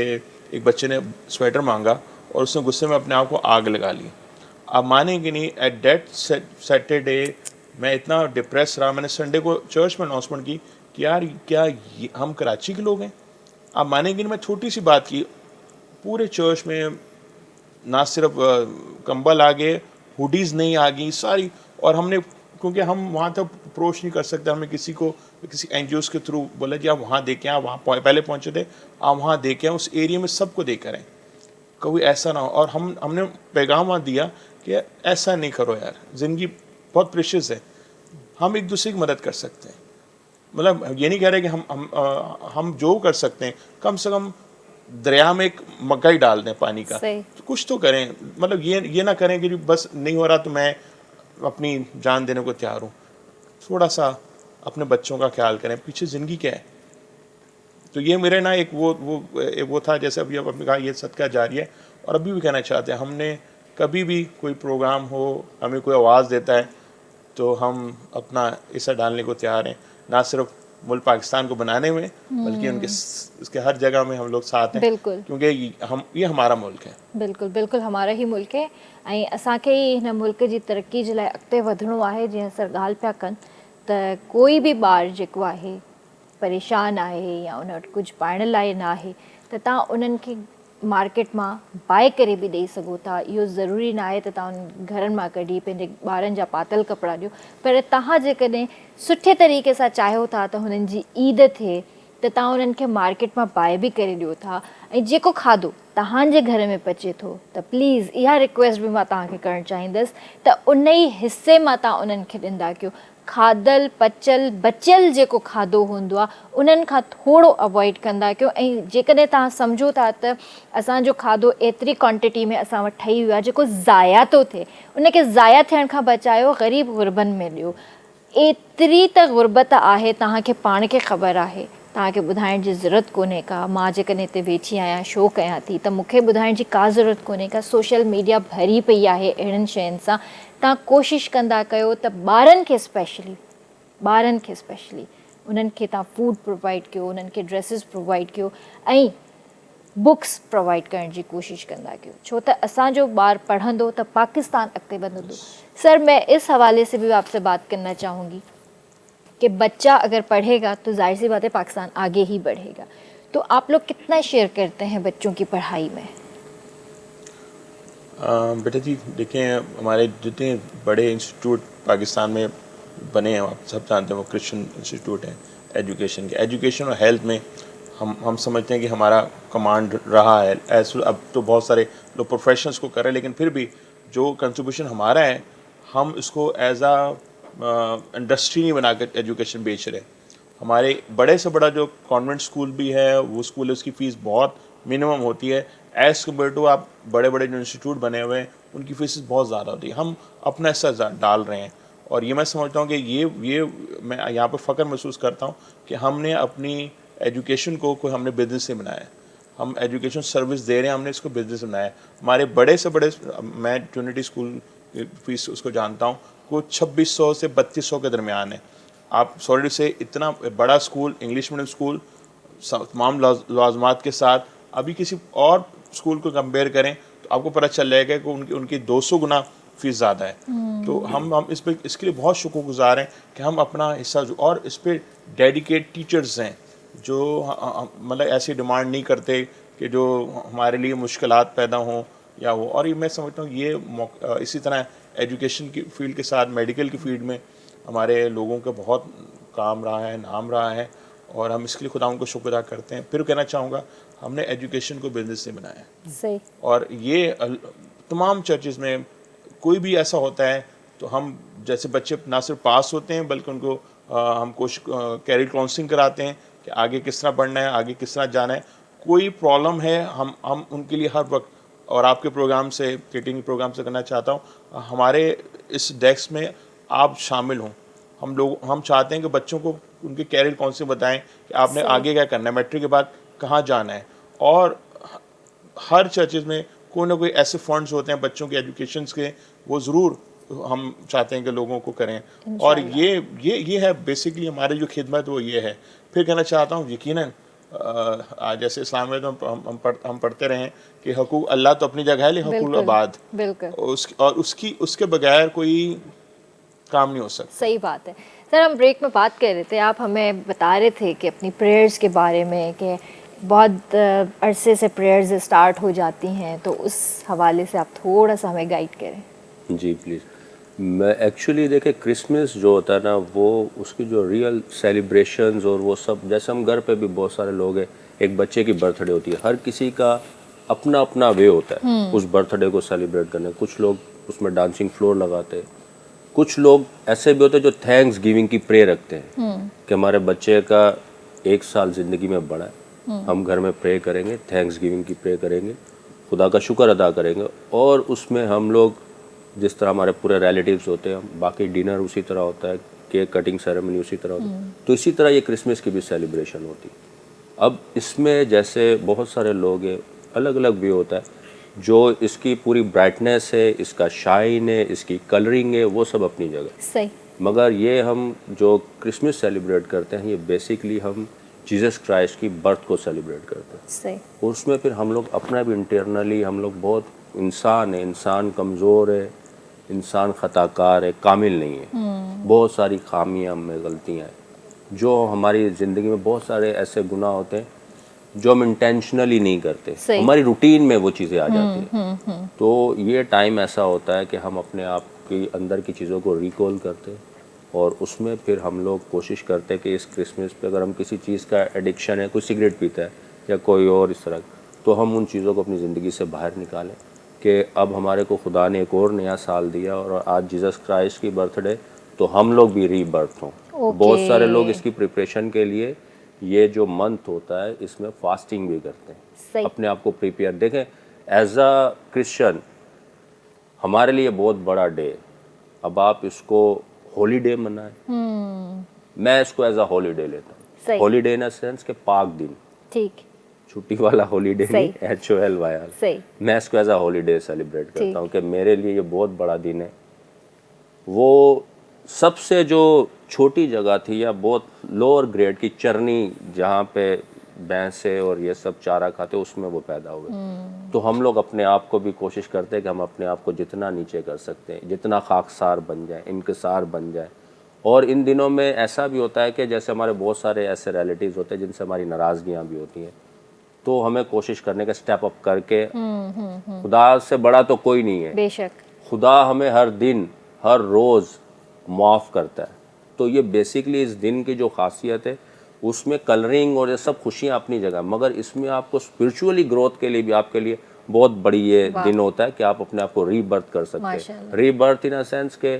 एक बच्चे ने स्वेटर मांगा और उसने गुस्से में अपने आप को आग लगा ली। आप मानेंगे नहीं, एट दैट सैटरडे मैं इतना डिप्रेस रहा, मैंने संडे को चर्च में अनाउंसमेंट की कि यार क्या हम कराची के लोग हैं? आप मानेंगे नहीं, मैं छोटी सी बात की, पूरे चर्च में ना सिर्फ कंबल आ गए, हुडीज़ नहीं आ गई सारी। और हमने, क्योंकि हम वहाँ तक अप्रोच नहीं कर सकते, हमने किसी को किसी NGOs के थ्रू बोला जी आप वहाँ दे के, आप वहाँ पहले पहुँचे थे, आप वहाँ दे के, उस एरिया में सबको दे कर आएँ, कोई ऐसा ना हो। और हमने पैगाम वहाँ दिया कि ऐसा नहीं करो यार, ज़िंदगी बहुत प्रेशियस है, हम एक दूसरे की मदद कर सकते हैं। मतलब ये नहीं कह रहे कि हम जो कर सकते हैं, कम से कम दरिया में एक मग्गा ही डाल दें पानी का, तो कुछ तो करें। मतलब ये ना करें कि बस नहीं हो रहा तो मैं अपनी जान देने को तैयार हूँ। थोड़ा सा अपने बच्चों का ख्याल करें, पीछे ज़िंदगी क्या है। तो ये मेरे ना एक वो था, जैसे अभी आपने कहा ये सदका जारी है। और अभी भी कहना चाहते हैं, हमने कभी भी कोई प्रोग्राम हो, हमें कोई आवाज़ देता है तो हम अपना हिस्सा डालने को तैयार हैं, ना सिर्फ मुल्क पाकिस्तान को बनाने में, बल्कि उसके हर जगह में हम लोग साथ हैं, क्योंकि ये हमारा मुल्क है। बिल्कुल बिल्कुल हमारा ही मुल्क है। ऐं असांखे हिन मुल्क जी तरक्की जे लाइ अॻिते वधिणो आहे। जीअं सर ॻाल्हि पिया कनि त कोई बि ॿारु जेको आहे परेशान आहे या उन वटि कुझु पाइण लाइ न आहे, त तव्हां उन्हनि खे मार्केट मां बाए करे बि ॾेई सघो था। इहो ज़रूरी न आहे त तव्हां घरनि मां कढी पंहिंजे ॿारनि जा पातल कपिड़ा ॾियो, पर तव्हां जेकॾहिं सुठे तरीक़े सां चाहियो था त हुननि जी ईद थिए, त तव्हां उन्हनि खे मार्केट मां बाए बि करे ॾियो था। ऐं जेको खाधो तव्हांजे घर में पचे थो, त प्लीज़ इहा रिक्वेस्ट बि मां तव्हांखे करणु चाहींदसि त उन ई हिसे मां तव्हां उन्हनि खे ॾींदा कयो। खाधल पचल बचियल जेको खाधो हूंदो आहे उन्हनि खां थोरो अवॉइड कंदा कयो। ऐं जेकॾहिं तव्हां सम्झो था त असांजो खाधो एतिरी क्वांटिटी में असां वटि ठही वियो आहे जेको ज़ाया थो थिए, उनखे ज़ाया थियण खां बचायो, ग़रीब गुरबनि में ॾियो। एतिरी त गुरबत आहे, तव्हांखे पाण खे ख़बर आहे, तव्हांखे ॿुधाइण जी ज़रूरत कोन्हे का। मां जेकॾहिं हिते वेठी आहियां शो कयां थी त मूंखे ॿुधाइण जी का ज़रूरत कोन्हे का। सोशल मीडिया भरी पई आहे अहिड़ियुनि शयुनि सां। तव्हां कोशिशि कंदा कयो त ॿारनि खे स्पेशली उन्हनि खे तव्हां फूड प्रोवाइड कयो, उन्हनि खे ड्रेसिस प्रोवाइड कयो ऐं बुक्स प्रोवाइड करण जी कोशिशि कंदा कयो, छो त असांजो ॿारु पढ़ंदो त पाकिस्तान अॻिते वधंदो। सर, मैं इस हवाले से भी आपसे बात करना चाहूँगी कि बच्चा अगर पढ़ेगा तो जाहिर सी बात है पाकिस्तान आगे ही बढ़ेगा। तो आप लोग कितना शेयर करते हैं बच्चों की पढ़ाई में? बेटा जी देखें, हमारे जितने बड़े इंस्टीट्यूट पाकिस्तान में बने हैं, आप सब जानते हैं, वो क्रिश्चियन इंस्टीट्यूट हैं एजुकेशन के। एजुकेशन और हेल्थ में हम समझते हैं कि हमारा कमांड रहा है। अब तो बहुत सारे लोग प्रोफेशनल्स को कर रहे हैं, लेकिन फिर भी जो कंट्रीब्यूशन हमारा है, हम इसको एज इंडस्ट्री नहीं बना कर एजुकेशन बेच रहे। हमारे बड़े से बड़ा जो कॉन्वेंट स्कूल भी है, वो स्कूल है, उसकी फ़ीस बहुत मिनिमम होती है एज़ कम्पेयर टू आप बड़े बड़े जो इंस्टीट्यूट बने हुए हैं उनकी फीस बहुत ज़्यादा होती है। हम अपना हिस्सा डाल रहे हैं और ये मैं समझता हूँ कि ये मैं यहाँ पर फ़ख्र महसूस करता हूँ कि हमने अपनी एजुकेशन को कोई हमने बिज़नेस से बनाया है। हम एजुकेशन सर्विस दे रहे हैं, हमने इसको बिज़नेस बनाया है। हमारे बड़े से बड़े, मैं ट्रिनिटी स्कूल फीस उसको जानता हूँ, वो 2600 से 3200 के दरमियान है। आप सॉरी से इतना बड़ा स्कूल, इंग्लिश मीडियम स्कूल, तमाम लाजमात के साथ अभी किसी और स्कूल को कंपेयर करें तो आपको पता चल जाएगा कि उनकी 200 गुना फीस ज़्यादा है। तो हम इसके लिए बहुत शुक्रगुजार हैं कि हम अपना हिस्सा, और इस पर डेडिकेट टीचर्स हैं जो मतलब ऐसी डिमांड नहीं करते कि जो हमारे लिए मुश्किलात पैदा हों या वो। और ये मैं समझता हूँ ये इसी तरह एजुकेशन की फील्ड के साथ मेडिकल की फील्ड में हमारे लोगों का बहुत काम रहा है, नाम रहा है, और हम इसके लिए खुदा उनको शुक्र अदा करते हैं। फिर कहना चाहूँगा, हमने एजुकेशन को बिजनेस से बनाया है। सही। और ये तमाम चर्चेज़ में कोई भी ऐसा होता है तो हम जैसे बच्चे ना सिर्फ पास होते हैं बल्कि उनको हम कैरियर काउंसलिंग कराते हैं कि आगे किस तरह बढ़ना है, आगे किस तरह जाना है। कोई प्रॉब्लम है हम उनके लिए हर वक्त, और आपके प्रोग्राम से, केटिंग प्रोग्राम से करना चाहता हूँ, हमारे इस डेस्क में आप शामिल हों। हम चाहते हैं कि बच्चों को उनके कैरियर काउंसलिंग बताएं कि आपने आगे क्या करना है, मैट्रिक के बाद कहाँ जाना है। और हर चर्चेज़ में कोई ना कोई ऐसे फंड्स होते हैं बच्चों के एजुकेशन के, वो ज़रूर हम चाहते हैं कि लोगों को करें। और ये है बेसिकली हमारी जो खिदमत वो ये है। फिर कहना चाहता हूँ, यकीनन आज जैसे इस्लाम में तो हम पढ़ते रहे कि हकूक़ अल्लाह तो अपनी जगह है, लेकिन हकूक़ अबाद, और उसके बगैर कोई काम नहीं हो सकता। सही बात है। सर, हम ब्रेक में बात कर रहे थे, आप हमें बता रहे थे कि अपनी प्रेयर्स के बारे में कि बहुत अरसे से प्रेयर्स स्टार्ट हो जाती हैं, तो उस हवाले से आप थोड़ा सा हमें गाइड करें। जी प्लीज़। मैं एक्चुअली देखे क्रिसमस जो होता है ना, वो उसकी जो रियल सेलिब्रेशंस और वो सब, जैसे हम घर पे भी बहुत सारे लोग हैं, एक बच्चे की बर्थडे होती है, हर किसी का अपना अपना वे होता है उस बर्थडे को सेलिब्रेट करने। कुछ लोग उसमें डांसिंग फ्लोर लगाते हैं, कुछ लोग ऐसे भी होते हैं जो थैंक्स गिविंग की प्रे रखते हैं कि हमारे बच्चे का 1 साल ज़िंदगी में बढ़ा है, हम घर में प्रे करेंगे, थैंक्स गिविंग की प्रे करेंगे, खुदा का शुक्र अदा करेंगे। और उसमें हम लोग जिस तरह हमारे पूरे रिलेटिव्स होते हैं, बाकी डिनर उसी तरह होता है, केक कटिंग सेरेमनी उसी तरह होती है। तो इसी तरह ये क्रिसमस की भी सेलिब्रेशन होती है। अब इसमें जैसे बहुत सारे लोग हैं, अलग अलग व्यू होता है, जो इसकी पूरी ब्राइटनेस है, इसका शाइन है, इसकी कलरिंग है, वो सब अपनी जगह सही। मगर ये हम जो क्रिसमस सेलिब्रेट करते हैं, ये बेसिकली हम जीसस क्राइस्ट की बर्थ को सेलिब्रेट करते हैं। सही। उसमें फिर हम लोग अपना भी इंटरनली, हम लोग बहुत इंसान है, इंसान कमज़ोर है, इंसान ख़ताकार है, कामिल नहीं है, बहुत सारी खामियां में, गलतियां हैं, जो हमारी ज़िंदगी में बहुत सारे ऐसे गुनाह होते हैं जो हम इंटेंशनली नहीं करते, हमारी रूटीन में वो चीज़ें आ जाती हैं। तो ये टाइम ऐसा होता है कि हम अपने आप के अंदर की चीज़ों को रिकॉल करते हैं, और उसमें फिर हम लोग कोशिश करते हैं कि इस क्रिसमस पे अगर हम किसी चीज़ का एडिक्शन है, कोई सिगरेट पीता है या कोई और इस तरह, तो हम उन चीज़ों को अपनी ज़िंदगी से बाहर निकालें कि अब हमारे को खुदा ने एक और नया साल दिया, और आज जीसस क्राइस्ट की बर्थडे, तो हम लोग भी रीबर्थ हों। बहुत सारे लोग इसकी प्रिपरेशन के लिए ये जो मंथ होता है इसमें फास्टिंग भी करते हैं, सही। अपने आप को प्रिपेयर। देखें, एज अ क्रिश्चियन हमारे लिए बहुत बड़ा डे है। अब आप इसको हॉलीडे मनाएं, मैं इसको एज अ हॉलीडे लेता सही। हूँ। हॉलीडे इन अ सेंस के पाक दिन, ठीक, छुट्टी वाला हॉलीडे नहीं, HOLY। सही। मैं इसको एज अ हॉलीडे सेलिब्रेट ठीक। करता हूँ कि मेरे लिए ये बहुत बड़ा दिन है। वो सबसे जो छोटी जगह थी या बहुत लोअर ग्रेड की चरनी जहाँ पे भैंसे और ये सब चारा खाते, उसमें वो पैदा हुए। तो हम लोग अपने आप को भी कोशिश करते हैं कि हम अपने आप को जितना नीचे कर सकते हैं, जितना खाकसार बन जाए, इनकिसार बन जाए। और इन दिनों में ऐसा भी होता है कि जैसे हमारे बहुत सारे ऐसे रिलेटिव्स होते हैं जिनसे हमारी नाराज़गियाँ भी होती हैं, तो हमें कोशिश करने का स्टेप अप करके, खुदा से बड़ा तो कोई नहीं है, बेशक खुदा हमें हर दिन हर रोज़ माफ़ करता है। तो ये बेसिकली इस दिन की जो खासियत है, उसमें कलरिंग और ये सब खुशियाँ अपनी जगह, मगर इसमें आपको स्पिरिचुअली ग्रोथ के लिए भी आपके लिए बहुत बड़ी ये दिन होता है कि आप अपने आप को रीबर्थ कर सकते हैं। माशाल्लाह। रीबर्थ इन अ सेंस के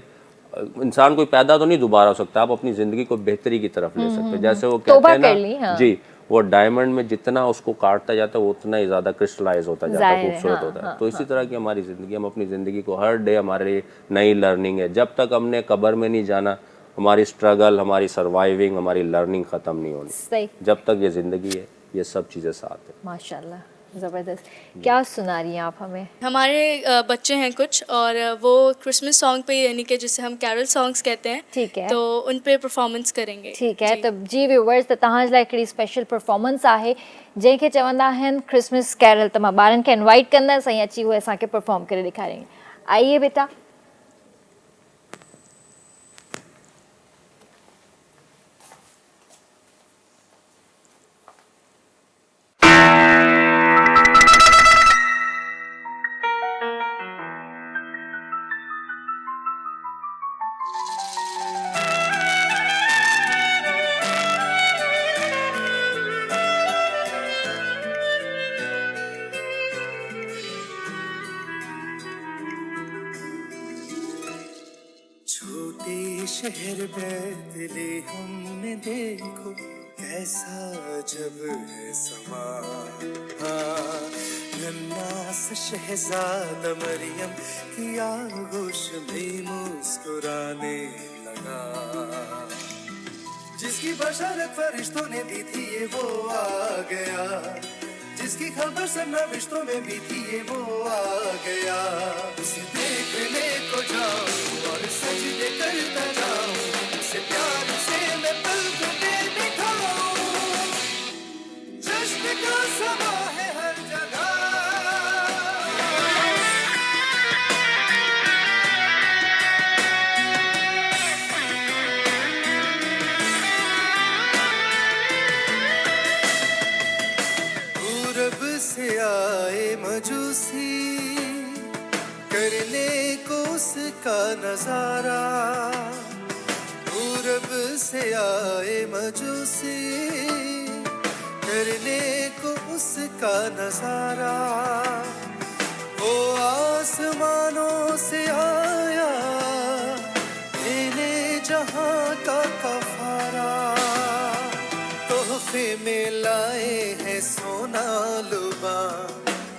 इंसान कोई पैदा तो नहीं दोबारा हो सकता, आप अपनी ज़िंदगी को बेहतरी की तरफ ले सकते हैं। जैसे वो कहते तौबा हैं ना, कर ली, हाँ। जी, वो डायमंड में जितना उसको काटता जाता है वो उतना ही ज़्यादा क्रिस्टलाइज होता जाता है, जाहिर है, खूबसूरत हाँ, होता है। तो इसी तरह की हमारी ज़िंदगी, हम अपनी ज़िंदगी को हर डे हमारे लिए नई लर्निंग है। जब तक हमने कब्र में नहीं जाना, हमारी स्ट्रगल, हमारी सर्वाइविंग, हमारी लर्निंग ख़त्म नहीं होनी। सही। जब तक ये ज़िंदगी है, ये सब चीज़ें साथ है। माशाल्लाह, ज़बरदस्त। क्या सुना रही हैं आप हमें? हमारे बच्चे हैं कुछ, और वो क्रिसमस सॉन्ग पे, यानी कि जिसे हम कैरल सॉन्ग्स कहते हैं, ठीक है। तो उन पे परफॉर्मेंस करेंगे। ठीक है, जी। त जी व्यूवर्स, त तव्हां जे लाइ हिकिड़ी स्पेशल परफॉर्मेंस आहे जंहिंखे चवंदा आहिनि क्रिसमस कैरल। त मां ॿारनि खे इनवाइट कंदसि ऐं अची उहे असांखे परफॉर्म करे ॾेखारेंगे। आइए बेटा। छोटे शहर बैतलेहम में देखो कैसा जब है समा। हाँ, नन्हा सा शहजादा मरियम की आगोश में मुस्कुराने लगा। जिसकी बशारत फरिश्तों ने दी थी ये वो आ गया, जिसकी खबर सरनविश्तों में भी थी ये वो आ गया। उसे देखने को जाऊं और सजदे करता जाऊं, उसे प्यार से मैं पलकों पे बिठाऊं। जश्न का समा है हर जगह। पूरब से आए मजूसी करने को उसका नजारा। पूरब से आए मजूसी करने को उसका नजारा। वो आसमानों से आया देने जहां का कफारा। तोहफे में लाए हैं सोना लुबा,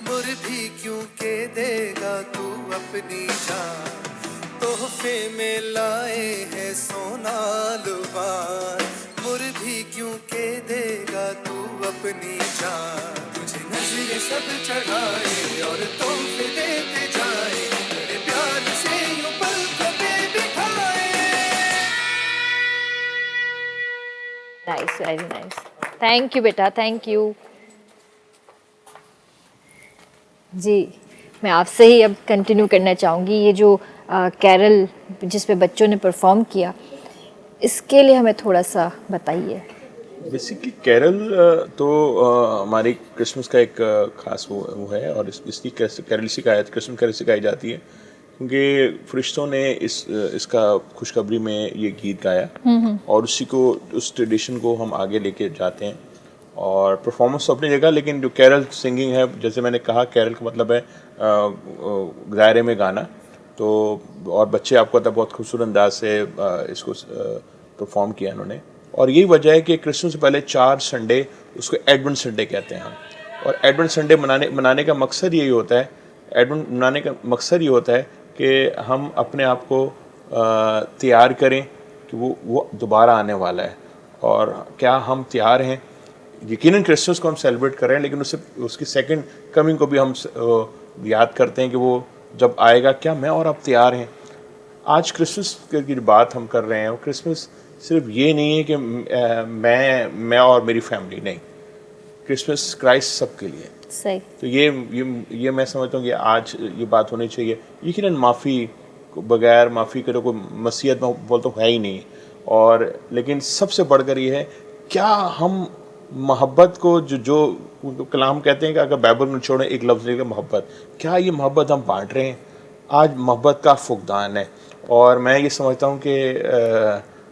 मुर्दी क्यों के देगा तू अपनी जान। तोहफे में लाए हैं सोना लुबा, मुर्दी क्यों के देगा तू अपनी जान। तुझे नजरें सब चढ़ाए और तोहफे देते जाए, तेरे प्यार से यूं पलकों पे बिठाए। Nice, very nice. Thank you बेटा, थैंक यू। जी, मैं आपसे ही अब कंटिन्यू करना चाहूँगी। ये जो कैरल जिस पे बच्चों ने परफॉर्म किया, इसके लिए हमें थोड़ा सा बताइए। बेसिकली कैरल तो हमारी क्रिसमस का एक ख़ास वो है, और इसकी कैरल इसी का क्रिसमस कैरल सिखाई जाती है क्योंकि फरिश्तों ने इसका खुशखबरी में ये गीत गाया और उस ट्रेडिशन को हम आगे लेके जाते हैं। और परफॉर्मेंस तो अपनी जगह, लेकिन जो कैरल सिंगिंग है, जैसे मैंने कहा, कैरल का मतलब है दायरे में गाना। तो और बच्चे आपको पता है बहुत खूबसूरत अंदाज से इसको परफॉर्म किया इन्होंने। और यही वजह है कि क्रिसमस से पहले 4 संडे उसको एडवेंट संडे कहते हैं हम। और एडवेंट संडे मनाने का मकसद यही होता है, एडवेंट मनाने का मकसद ये होता है कि हम अपने आप को तैयार करें कि वो दोबारा आने वाला है। और क्या हम तैयार हैं? यकीनन क्रिसमस को हम सेलिब्रेट कर रहे हैं, लेकिन उसकी सेकंड कमिंग को भी हम याद करते हैं कि वो जब आएगा, क्या मैं और आप तैयार हैं? आज क्रिसमस की बात हम कर रहे हैं, और क्रिसमस सिर्फ ये नहीं है कि मैं और मेरी फैमिली, नहीं, क्रिसमस क्राइस्ट सबके लिए। सही। तो ये मैं समझता हूँ कि आज ये बात होनी चाहिए। यकीनन माफ़ी, बगैर माफ़ी के तो कोई मसीहत में बोल तो है ही नहीं। और लेकिन सबसे बढ़कर ये है, क्या हम मोहब्बत को जो कलाम कहते हैं कि अगर बाइबल में छोड़ें एक लफ्ज़ लेकर मोहब्बत, क्या ये मोहब्बत हम बांट रहे हैं? आज मोहब्बत का फुकदान है। और मैं ये समझता हूँ कि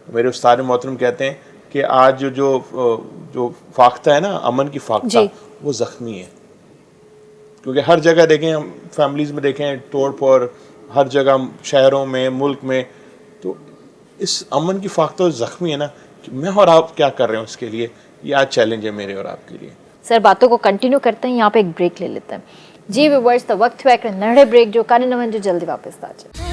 मेरे उस्ताद मोहतरम कहते हैं कि आज जो फाख्ता है ना, अमन की फाख्ता, वो ज़ख्मी है। क्योंकि हर जगह देखें, हम फैमिलीज़ में देखें, तोड़ फोड़ हर जगह, शहरों में, मुल्क में, तो इस अमन की फाख्ता ज़ख्मी है ना। कि मैं और आप क्या कर रहे हैं उसके लिए? ये आज चैलेंज है मेरे और आपके लिए। सर, बातों को कंटिन्यू करते हैं, यहाँ पे एक ब्रेक ले लेते हैं। जी व्यूअर्स, तो वक्त हुआ एक नड़े ब्रेक जो काने नमन जो जल्दी वापस आ जाए।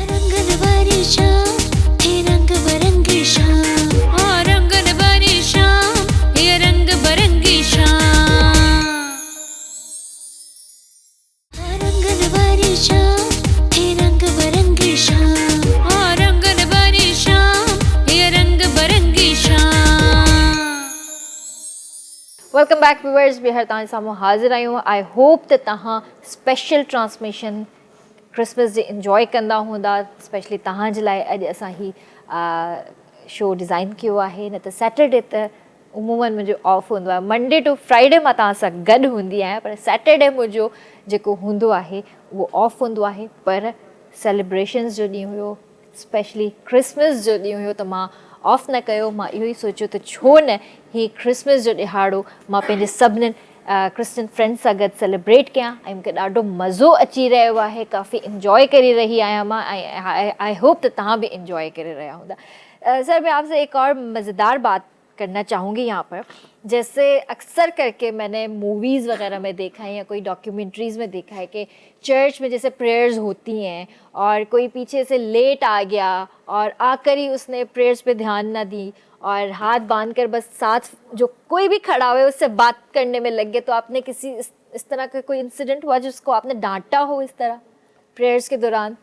वेलकम बैक व्यूअर्स, ॿीहर तव्हांजे साम्हूं हाज़िर आहियूं। आई होप त तव्हां स्पेशल ट्रांसमिशन क्रिसमस जे इंजॉय कंदा हूंदा। स्पेशली तव्हांजे लाइ अॼु असां ही शो डिज़ाइन कयो आहे। न त सैटरडे त उमूमन मुंहिंजो ऑफ हूंदो आहे, मंडे टू फ्राइडे मां तव्हां सां गॾु हूंदी आहियां, पर सैटरडे मुंहिंजो जेको हूंदो आहे उहो ऑफ हूंदो आहे। पर सेलिब्रेशन्स जो ॾींहुं हुयो, स्पेशली क्रिसमस जो ॾींहुं हुयो, त मां ऑफ न कयो। मां इहो ई सोचियो त छो न ही क्रिसमस जो ॾिहाड़ो मां पंहिंजे सभिनीनि क्रिश्चियन फ्रेंड्स सां गॾु सेलिब्रेट कयां। ऐं मूंखे ॾाढो मज़ो अची रहियो आहे, काफ़ी इंजॉय करे रही आहियां मां, ऐं आई होप त तव्हां भी इंजॉय करे रहा हूंदा। सर, मैं आपसे एक और मज़ेदार बात करना चाहूँगी यहाँ पर। जैसे अक्सर करके मैंने मूवीज़ वगैरह में देखा है या कोई डॉक्यूमेंट्रीज़ में देखा है कि चर्च में जैसे प्रेयर्स होती हैं और कोई पीछे से लेट आ गया और आकर ही उसने प्रेयर्स पे ध्यान ना दी और हाथ बांध कर बस साथ जो कोई भी खड़ा हुआ है उससे बात करने में लग गए। तो आपने किसी इस तरह का कोई इंसिडेंट हुआ जिसको आपने डांटा हो इस तरह प्रेयर्स के दौरान?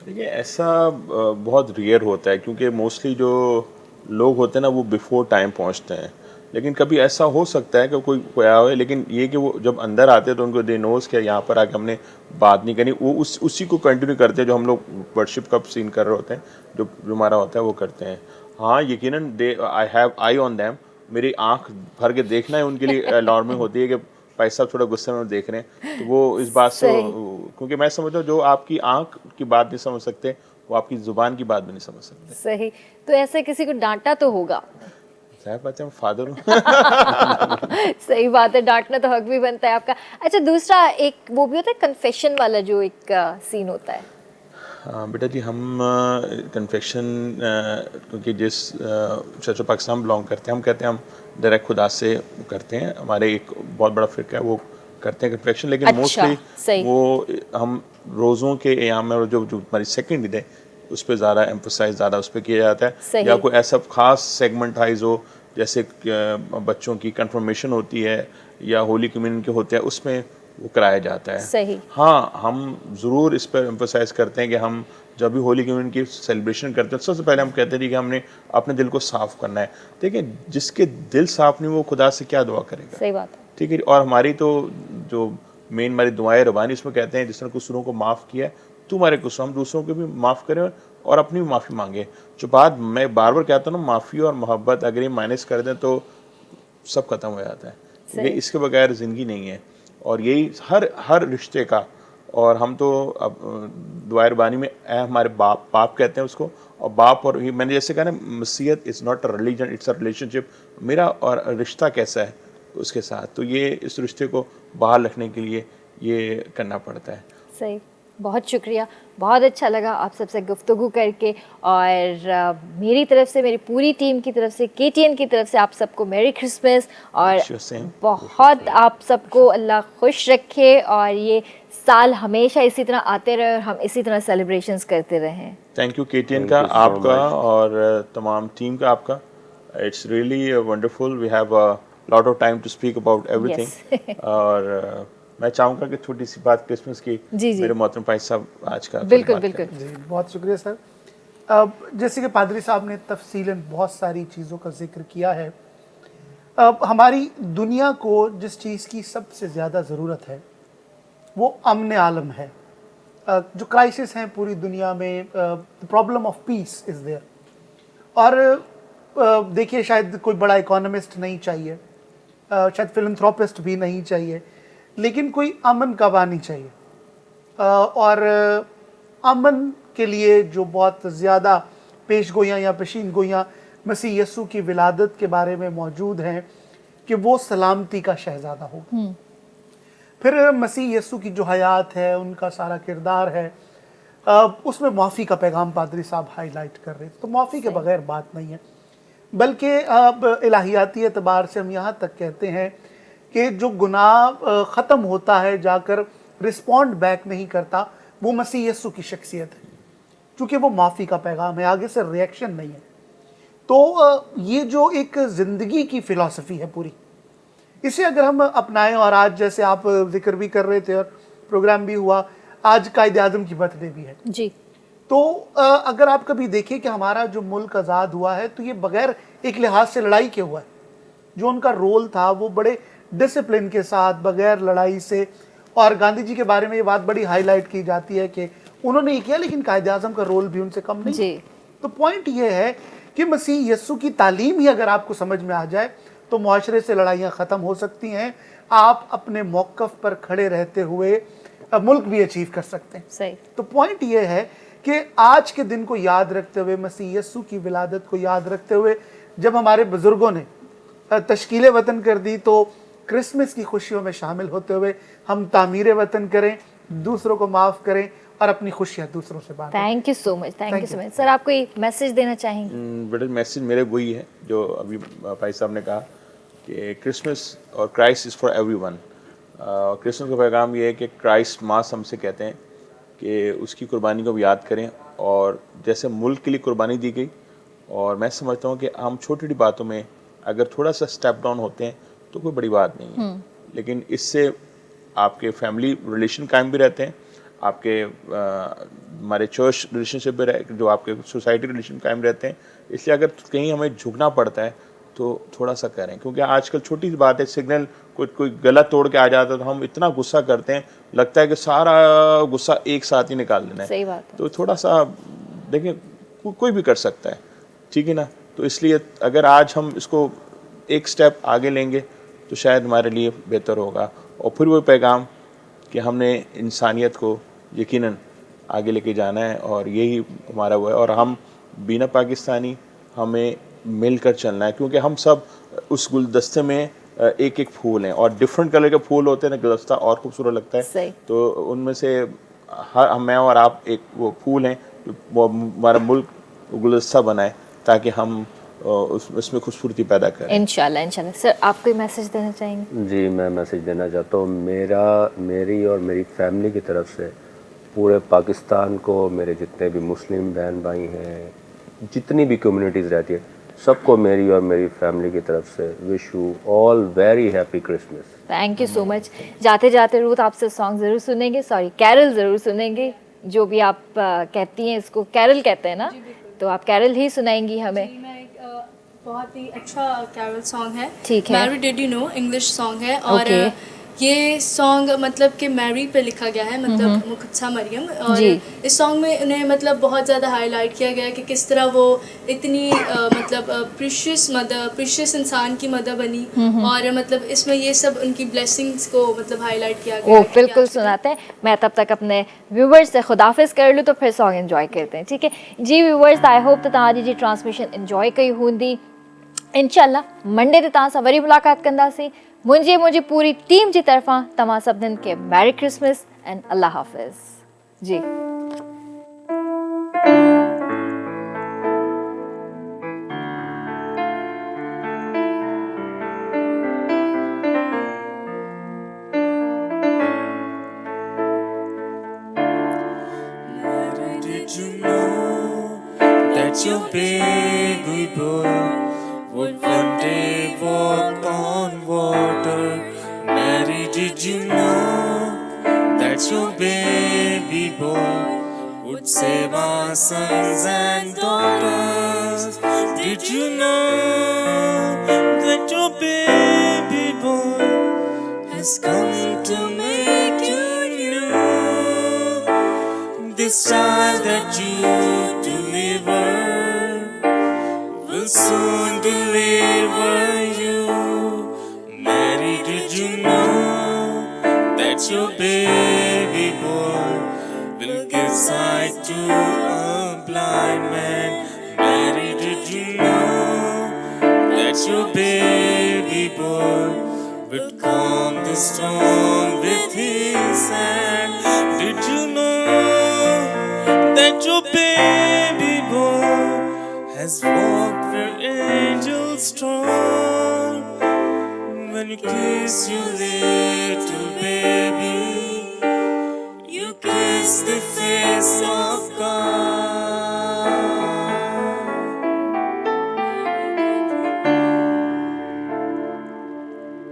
देखिए, ऐसा बहुत रेयर होता है, क्योंकि मोस्टली जो लोग होते हैं ना, वो बिफोर टाइम पहुंचते हैं। लेकिन कभी ऐसा हो सकता है कि कोई आया हो, लेकिन ये कि वो जब अंदर आते हैं तो उनको दे नोज कि यहाँ पर आके हमने बात नहीं करनी, वो उसी को कंटिन्यू करते हैं जो हम लोग वर्शिप का सीन कर रहे होते हैं, जो हमारा होता है वो करते हैं। हाँ, यकीनन I have I on them. मेरी आंख भर के देखना है उनके लिए अलार्मिंग होती है कि भाई साहब थोड़ा गुस्से में देख रहे हैं। तो वो इस बात से, क्योंकि मैं समझता हूँ जो आपकी आंख की बात नहीं समझ सकते, वो आपकी जुबान की बात भी नहीं समझ सकते। सही। तो ऐसे किसी को डांटा तो होगा? बात है, फादर हूँ। सही बात है, डांटना तो हक भी बनता है आपका। अच्छा, दूसरा एक वो भी होता है कन्फेशन वाला जो एक सीन होता है। हाँ बेटा जी, हम कन्फेक्शन, क्योंकि जिस चर्च ऑफ पाकिस्तान बिलोंग करते हैं, हम कहते हैं हम डायरेक्ट खुदा से करते हैं। हमारे एक बहुत बड़ा फ़िरका है, वो करते हैं कन्फेक्शन। लेकिन अच्छा, मोस्टली वो हम रोज़ों के एयाम में जो हमारी सेकंड ईद है उस पर ज़्यादा एम्फोसाइज ज़्यादा उस पर किया जाता है। या कोई ऐसा ख़ास सेगमेंटाइज हो, जैसे बच्चों की कन्फर्मेशन होती है या होली कम्युनियन के होते हैं, उसमें वो कराया जाता है। सही। हाँ, हम ज़रूर इस पर एम्फोसाइज करते हैं कि हम जब भी होली कम्युनियन की सेलिब्रेशन करते हैं, सबसे पहले हम कहते हैं कि हमने अपने दिल को साफ़ करना है। देखिए, जिसके दिल साफ़ नहीं, वो खुदा से क्या दुआ करेगा? सही बात है। ठीक है। और हमारी तो जो मेन हमारी दुआएं रबानी, उसमें कहते हैं जिसने कसूरों को माफ़ किया है, तू हमारे कसूर, हम दूसरों को भी माफ़ करें और अपनी भी माफ़ी मांगे। जो बात मैं बार बार कहता हूँ ना, माफ़ी और मोहब्बत अगर ये माइनस कर दें तो सब खत्म हो जाता है। ये इसके बगैर ज़िंदगी नहीं है। और यही हर रिश्ते का, और हम तो अब दुआ रबानी में हमारे बाप कहते हैं उसको, और बाप, और मैंने जैसे कहा ना, मसीहत is not a religion, it's a relationship. मेरा और रिश्ता कैसा है उसके साथ, तो ये इस रिश्ते को बहाल रखने के लिए ये करना पड़ता है। सही। बहुत शुक्रिया, बहुत अच्छा लगा आप सबसे गुफ्तगू करके। और मेरी तरफ से, मेरी पूरी टीम की तरफ से, KTN की तरफ से आप सबको मेरी क्रिसमस। और Sure, same. बहुत आप सबको अल्लाह खुश रखे और ये साल हमेशा इसी तरह आते रहे और हम इसी तरह सेलिब्रेशंस करते रहें। थैंक यू KTN Thank का, you so आपका much. और तमाम टीम का आपका। It's really wonderful, we have a lot of time to speak about everything. और मैं चाहूँगा कि छोटी सी बात क्रिसमस की जी, जी। मेरे मोहतरम भाई साहब आज का थोड़ी बिल्कुल बात बिल्कुल। करें। जी, बहुत शुक्रिया सर। अब जैसे कि पादरी साहब ने तफसीलन बहुत सारी चीज़ों का जिक्र किया है। अब हमारी दुनिया को जिस चीज़ की सबसे ज़्यादा ज़रूरत है वो अमन आलम है। जो क्राइसिस हैं पूरी दुनिया में, problem of peace is there. और देखिए, शायद कोई बड़ा इकोनॉमिस्ट नहीं चाहिए, शायद फिलंथ्रोपिस्ट भी नहीं चाहिए, लेकिन कोई अमन का बानी चाहिए। और अमन के लिए जो बहुत ज़्यादा पेशगोइयाँ या पेशीन गोइयाँ मसीह यस्सु की विलादत के बारे में मौजूद हैं कि वो सलामती का शहज़ादा हो। फिर मसीह यस्सु की जो हयात है, उनका सारा किरदार है, उसमें माफ़ी का पैगाम पादरी साहब हाईलाइट कर रहे थे। तो माफ़ी के बगैर बात नहीं है, बल्कि अब इलाहियाती एतबार से हम यहाँ तक कहते हैं कि जो गुनाह ख़त्म होता है जाकर रिस्पॉन्ड बैक नहीं करता, वो मसीह यस्सु की शख्सियत है, क्योंकि वो माफ़ी का पैगाम है, आगे से रिएक्शन नहीं है। तो ये जो एक ज़िंदगी की फ़िलासफ़ी है पूरी, इसे अगर हम अपनाएं, और आज जैसे आप जिक्र भी कर रहे थे और प्रोग्राम भी हुआ, आज कायद आज़म की बर्थडे भी है, जी, तो अगर आप कभी देखें कि हमारा जो मुल्क आज़ाद हुआ है तो ये बगैर एक लिहाज से लड़ाई के हुआ है। जो उनका रोल था वो बड़े डिसिप्लिन के साथ, बगैर लड़ाई से। और गांधी जी के बारे में ये बात बड़ी हाईलाइट की जाती है कि उन्होंने ये किया, लेकिन कायद आज़म का रोल भी उनसे कम नहीं। जी। तो पॉइंट ये है कि मसीह यस्सु की तालीम ही अगर आपको समझ में आ जाए तो मुआशरे से लड़ाइयाँ ख़त्म हो सकती हैं। आप अपने मौक़िफ़ पर खड़े रहते हुए मुल्क भी अचीव कर सकते हैं। सही। तो पॉइंट ये है कि आज के दिन को याद रखते हुए, मसीह यस्सु की विलादत को याद रखते हुए, जब हमारे बुज़ुर्गों ने तश्कील वतन कर दी, तो क्रिसमस की खुशियों में शामिल होते हुए हम तामीर वतन करें, दूसरों को माफ़ करें और अपनी खुशियाँ दूसरों से बांटें। Thank you so much, thank you so much. Sir, आप कोई मैसेज देना चाहेंगे? बड़ा मैसेज मेरे वही है जो अभी भाई साहब ने कहा कि क्रिसमस और Christ is for everyone. Christmas का पैगाम ये है कि क्राइस्ट मास हमसे कहते हैं कि उसकी कुर्बानी को भी याद करें, और जैसे मुल्क के लिए कुर्बानी दी गई, और मैं समझता हूँ कि हम छोटी छोटी बातों में अगर थोड़ा सा स्टेप डाउन होते हैं तो कोई बड़ी बात नहीं है, लेकिन इससे आपके फैमिली रिलेशन कायम भी रहते हैं, आपके हमारे चर्च रिलेशनशिप भी रहे, जो आपके सोसाइटी रिलेशन कायम रहते हैं। इसलिए अगर कहीं हमें झुकना पड़ता है तो थोड़ा सा करें, क्योंकि आजकल छोटी सी बात है, सिग्नल कोई गलत तोड़ के आ जाता है तो हम इतना गुस्सा करते हैं, लगता है कि सारा गुस्सा एक साथ ही निकाल देना है। सही बात है। तो थोड़ा सा देखें, कोई भी कर सकता है, ठीक है ना। तो इसलिए अगर आज हम इसको एक स्टेप आगे लेंगे तो शायद हमारे लिए बेहतर होगा। और फिर वो पैगाम कि हमने इंसानियत को यकीनन आगे लेके जाना है, और यही हमारा वो है। और हम बिना पाकिस्तानी हमें मिलकर चलना है, क्योंकि हम सब उस गुलदस्ते में एक एक फूल हैं, और डिफरेंट कलर के फूल होते हैं ना, गुलदस्ता और खूबसूरत लगता है। सही। तो उनमें से मैं और आप एक वो फूल हैं, वो हमारा मुल्क गुलदस्ता बनाए ताकि हम उसमें खूबसूरती पैदा करें। इंशाल्लाह, इंशाल्लाह। सर, आप कोई मैसेज देना चाहेंगे? जी, मैं मैसेज देना चाहता हूँ। मेरी और मेरी फैमिली की तरफ से पूरे पाकिस्तान को, मेरे जितने भी मुस्लिम बहन भाई हैं, जितनी भी कम्युनिटीज़ रहती है, सबको मेरी और मेरी फैमिली की तरफ से wish you all very happy Christmas. Thank you so much. जाते जाते रूथ आपसे सॉन्ग ज़रूर सुनेंगे, सॉरी कैरल ज़रूर सुनेंगे, जो भी आप कहती हैं, इसको कैरल कहते हैं ना, तो आप कैरल ही सुनाएंगी हमें। जी, मैं एक बहुत ही अच्छा कैरल सॉन्ग है, ठीक है। Mary did you know, English song है। और Okay. ये सॉन्ग मतलब कि मैरी पे लिखा गया है, मतलब मुकद्दसा मरियम। और जी। इस सॉन्ग में उन्हें मतलब बहुत ज़्यादा हाईलाइट किया गया है कि किस तरह वो इतनी मतलब प्रीशियस इंसान की मदर बनी। और मतलब इसमें ये सब उनकी ब्लेसिंग्स को मतलब हाईलाइट किया गया वो है कि बिल्कुल आज के दिन- सुनाते हैं। मैं तब तक अपने व्यूवर्स से खुदाफिज कर लूँ तो फिर सॉन्ग एंजॉय करते हैं, ठीक है जी व्यूवर्स। आई होप त तव्हां जी ट्रांसमिशन एंजॉय कई हूंदी। इंशाल्लाह मंडे ते तव्हां सां वरी मुलाक़ात कंदासीं। मुंहिंजी पूरी टीम जी तरफ़ां तव्हां सभिनीनि खे मैरी क्रिसमस एंड अल्लाह हाफ़िज़। जी Did you know that your baby boy would one day walk on water? Mary, did you know that your baby boy would save our sons and daughters? Did you know that your baby boy has come to make you new? This child that you deliver will soon deliver you. Mary, did you know that your baby boy will give sight to a blind man? Mary, did you know that your baby boy would calm the storm with his hand? Did you know that your baby boy has walked where angels trod? When you kiss your little baby